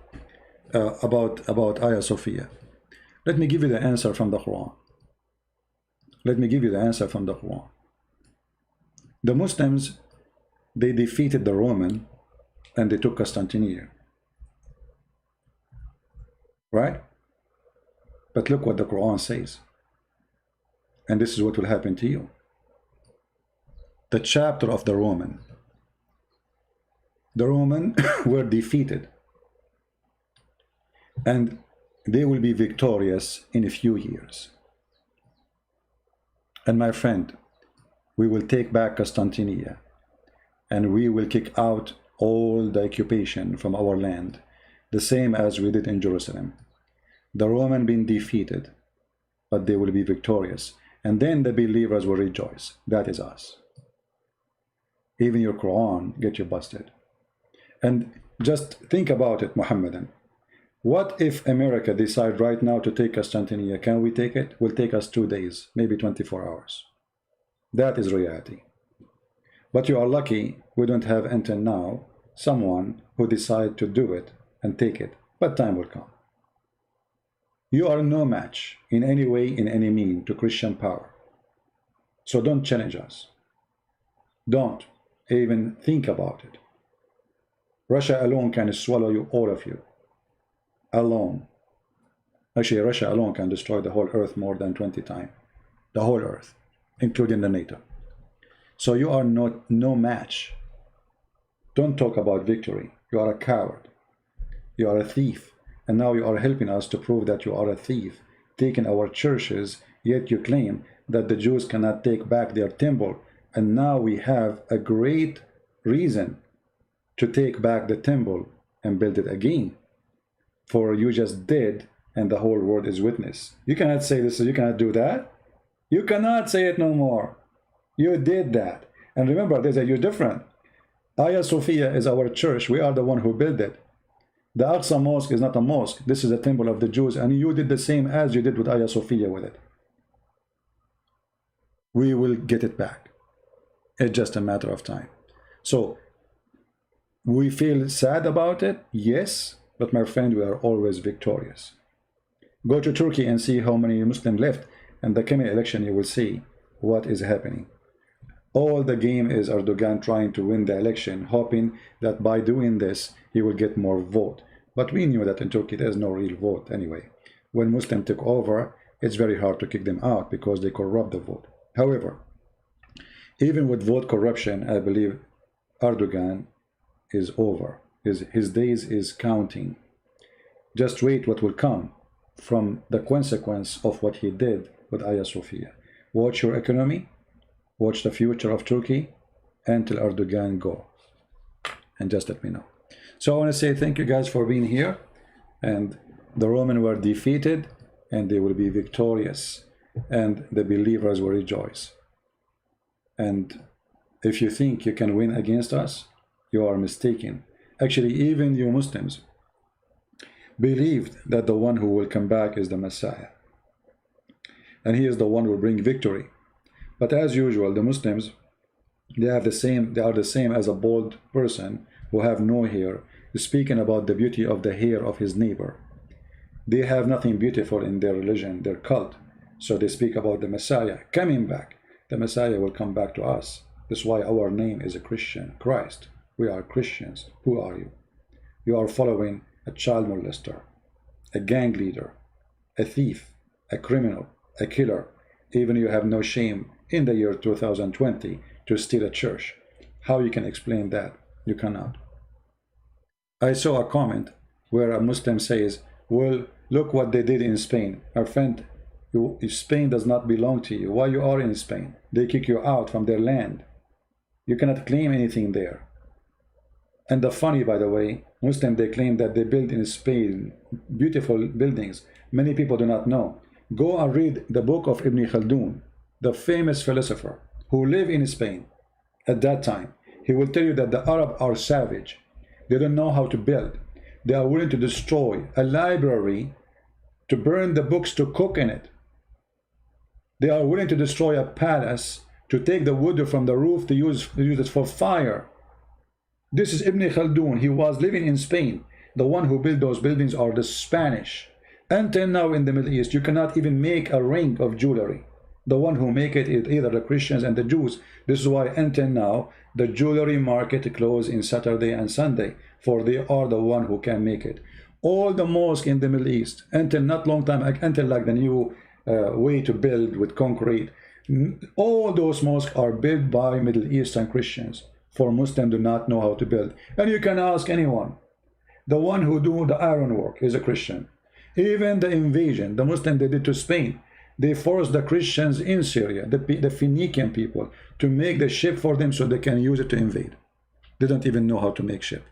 about Hagia Sophia. Let me give you the answer from the Quran. Let me give you the answer from the Quran. The Muslims, they defeated the Roman and they took Constantinople. Right? But look what the Quran says. And this is what will happen to you. The chapter of the Roman were defeated. And they will be victorious in a few years. And my friend, we will take back Constantinople. And we will kick out all the occupation from our land. The same as we did in Jerusalem. The Roman been defeated, but they will be victorious. And then the believers will rejoice. That is us. Even your Quran get you busted. And just think about it, Muhammadan. What if America decide right now to take Constantinople? Can we take it? It will take us 2 days, maybe 24 hours. That is reality. But you are lucky we don't have until now someone who decide to do it and take it. But time will come. You are no match in any way, in any mean, to Christian power. So don't challenge us. Don't even think about it. Russia alone can swallow you, all of you. Alone. Actually, Russia alone can destroy the whole earth more than 20 times. The whole earth, including the NATO. So you are no match. Don't talk about victory. You are a coward. You are a thief. And now you are helping us to prove that you are a thief, taking our churches, yet you claim that the Jews cannot take back their temple. And now we have a great reason to take back the temple and build it again. For you just did, and the whole world is witness. You cannot say this, you cannot do that. You cannot say it no more. You did that. And remember, there's a you're different. Hagia Sophia is our church. We are the one who built it. The Aqsa Mosque is not a mosque. This is a temple of the Jews. And you did the same as you did with Hagia Sophia with it. We will get it back. It's just a matter of time. So, we feel sad about it? Yes. But my friend, we are always victorious. Go to Turkey and see how many Muslims left. And the coming election, you will see what is happening. All the game is Erdogan trying to win the election, hoping that by doing this, he will get more vote. But we knew that in Turkey, there's no real vote anyway. When Muslims took over, it's very hard to kick them out because they corrupt the vote. However, even with vote corruption, I believe Erdogan is over. His days is counting. Just wait what will come from the consequence of what he did with Hagia Sophia. Watch your economy. Watch the future of Turkey until Erdogan go. And just let me know. So I want to say thank you guys for being here. And the Romans were defeated and they will be victorious. And the believers will rejoice. And if you think you can win against us, you are mistaken. Actually, even you Muslims believed that the one who will come back is the Messiah. And he is the one who will bring victory. But as usual, the Muslims, they are the same as a bald person who have no hair, speaking about the beauty of the hair of his neighbor. They have nothing beautiful in their religion, their cult. So they speak about the Messiah coming back. The Messiah will come back to us. That's why our name is a Christian, Christ. We are Christians. Who are you? You are following a child molester, a gang leader, a thief, a criminal, a killer. Even you have no shame in the year 2020 to steal a church. How you can explain that? You cannot. I saw a comment where a Muslim says, well, look what they did in Spain. Our friend, Spain does not belong to you. Why you are in Spain? They kick you out from their land. You cannot claim anything there. And the funny, by the way, Muslim, they claim that they built in Spain beautiful buildings. Many people do not know. Go and read the book of Ibn Khaldun, the famous philosopher who lived in Spain at that time. He will tell you that the Arabs are savage. They don't know how to build. They are willing to destroy a library, to burn the books, to cook in it. They are willing to destroy a palace, to take the wood from the roof to use it for fire. This is Ibn Khaldun. He was living in Spain. The one who built those buildings are the Spanish. Until now in the Middle East, you cannot even make a ring of jewelry. The one who make it is either the Christians and the Jews. This is why until now the jewelry market closed in Saturday and Sunday, for they are the one who can make it. All the mosques in the Middle East, until not long time, until like the new way to build with concrete, all those mosques are built by Middle Eastern Christians, for Muslims do not know how to build. And you can ask anyone. The one who do the iron work is a Christian. Even the invasion, the Muslim they did to Spain, they forced the Christians in Syria, the Phoenician people, to make the ship for them so they can use it to invade. They don't even know how to make ship.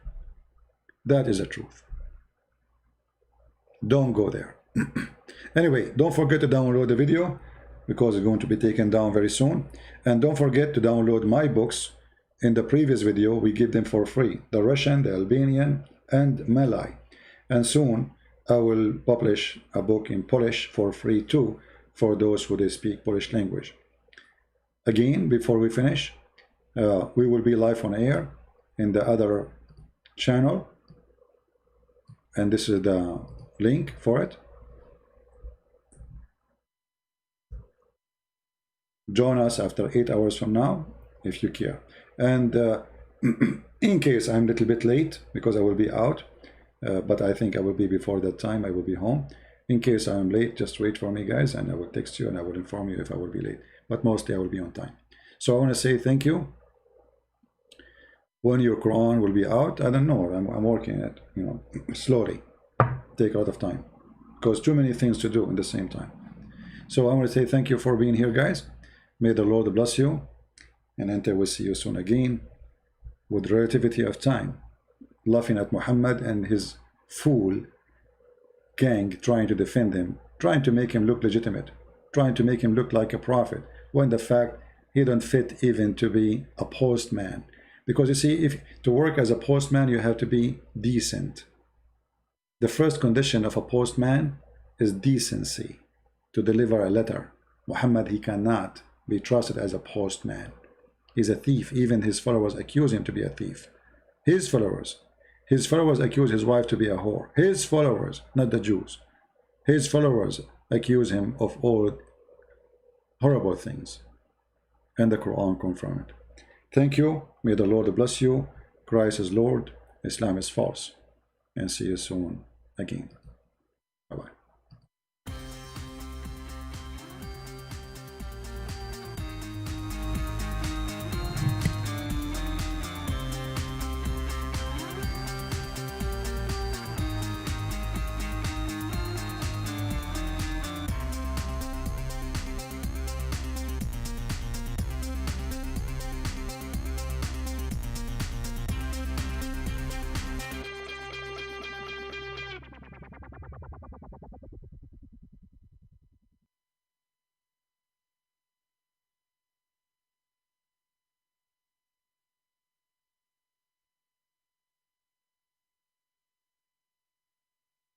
That is the truth. Don't go there. Anyway, don't forget to download the video, because it's going to be taken down very soon. And don't forget to download my books. In the previous video, we give them for free. The Russian, the Albanian, and Malay. And soon, I will publish a book in Polish for free too, for those who they speak Polish language. Again, before we finish, we will be live on air in the other channel. And this is the link for it. Join us after 8 hours from now, if you care. And in case I'm a little bit late, because I will be out, but I think I will be before that time, I will be home. In case I'm late, just wait for me, guys, and I will text you and I will inform you if I will be late. But mostly I will be on time. So I want to say thank you. When your Quran will be out, I don't know. I'm working at, slowly. Take a lot of time, because too many things to do in the same time. So I want to say thank you for being here, guys. May the Lord bless you, and until we see you soon again with Relativity of Time, laughing at Muhammad and his fool gang trying to defend him, trying to make him look legitimate, trying to make him look like a prophet, when the fact he don't fit even to be a postman. Because you see, if to work as a postman, you have to be decent. The first condition of a postman is decency, to deliver a letter. Muhammad, he cannot be trusted as a postman. He's a thief. Even his followers accuse him to be a thief. His followers accuse his wife to be a whore. His followers, not the Jews. His followers accuse him of all horrible things, and the Quran confirms it. Thank you. May the Lord bless you. Christ is Lord, Islam is false, and see you soon again.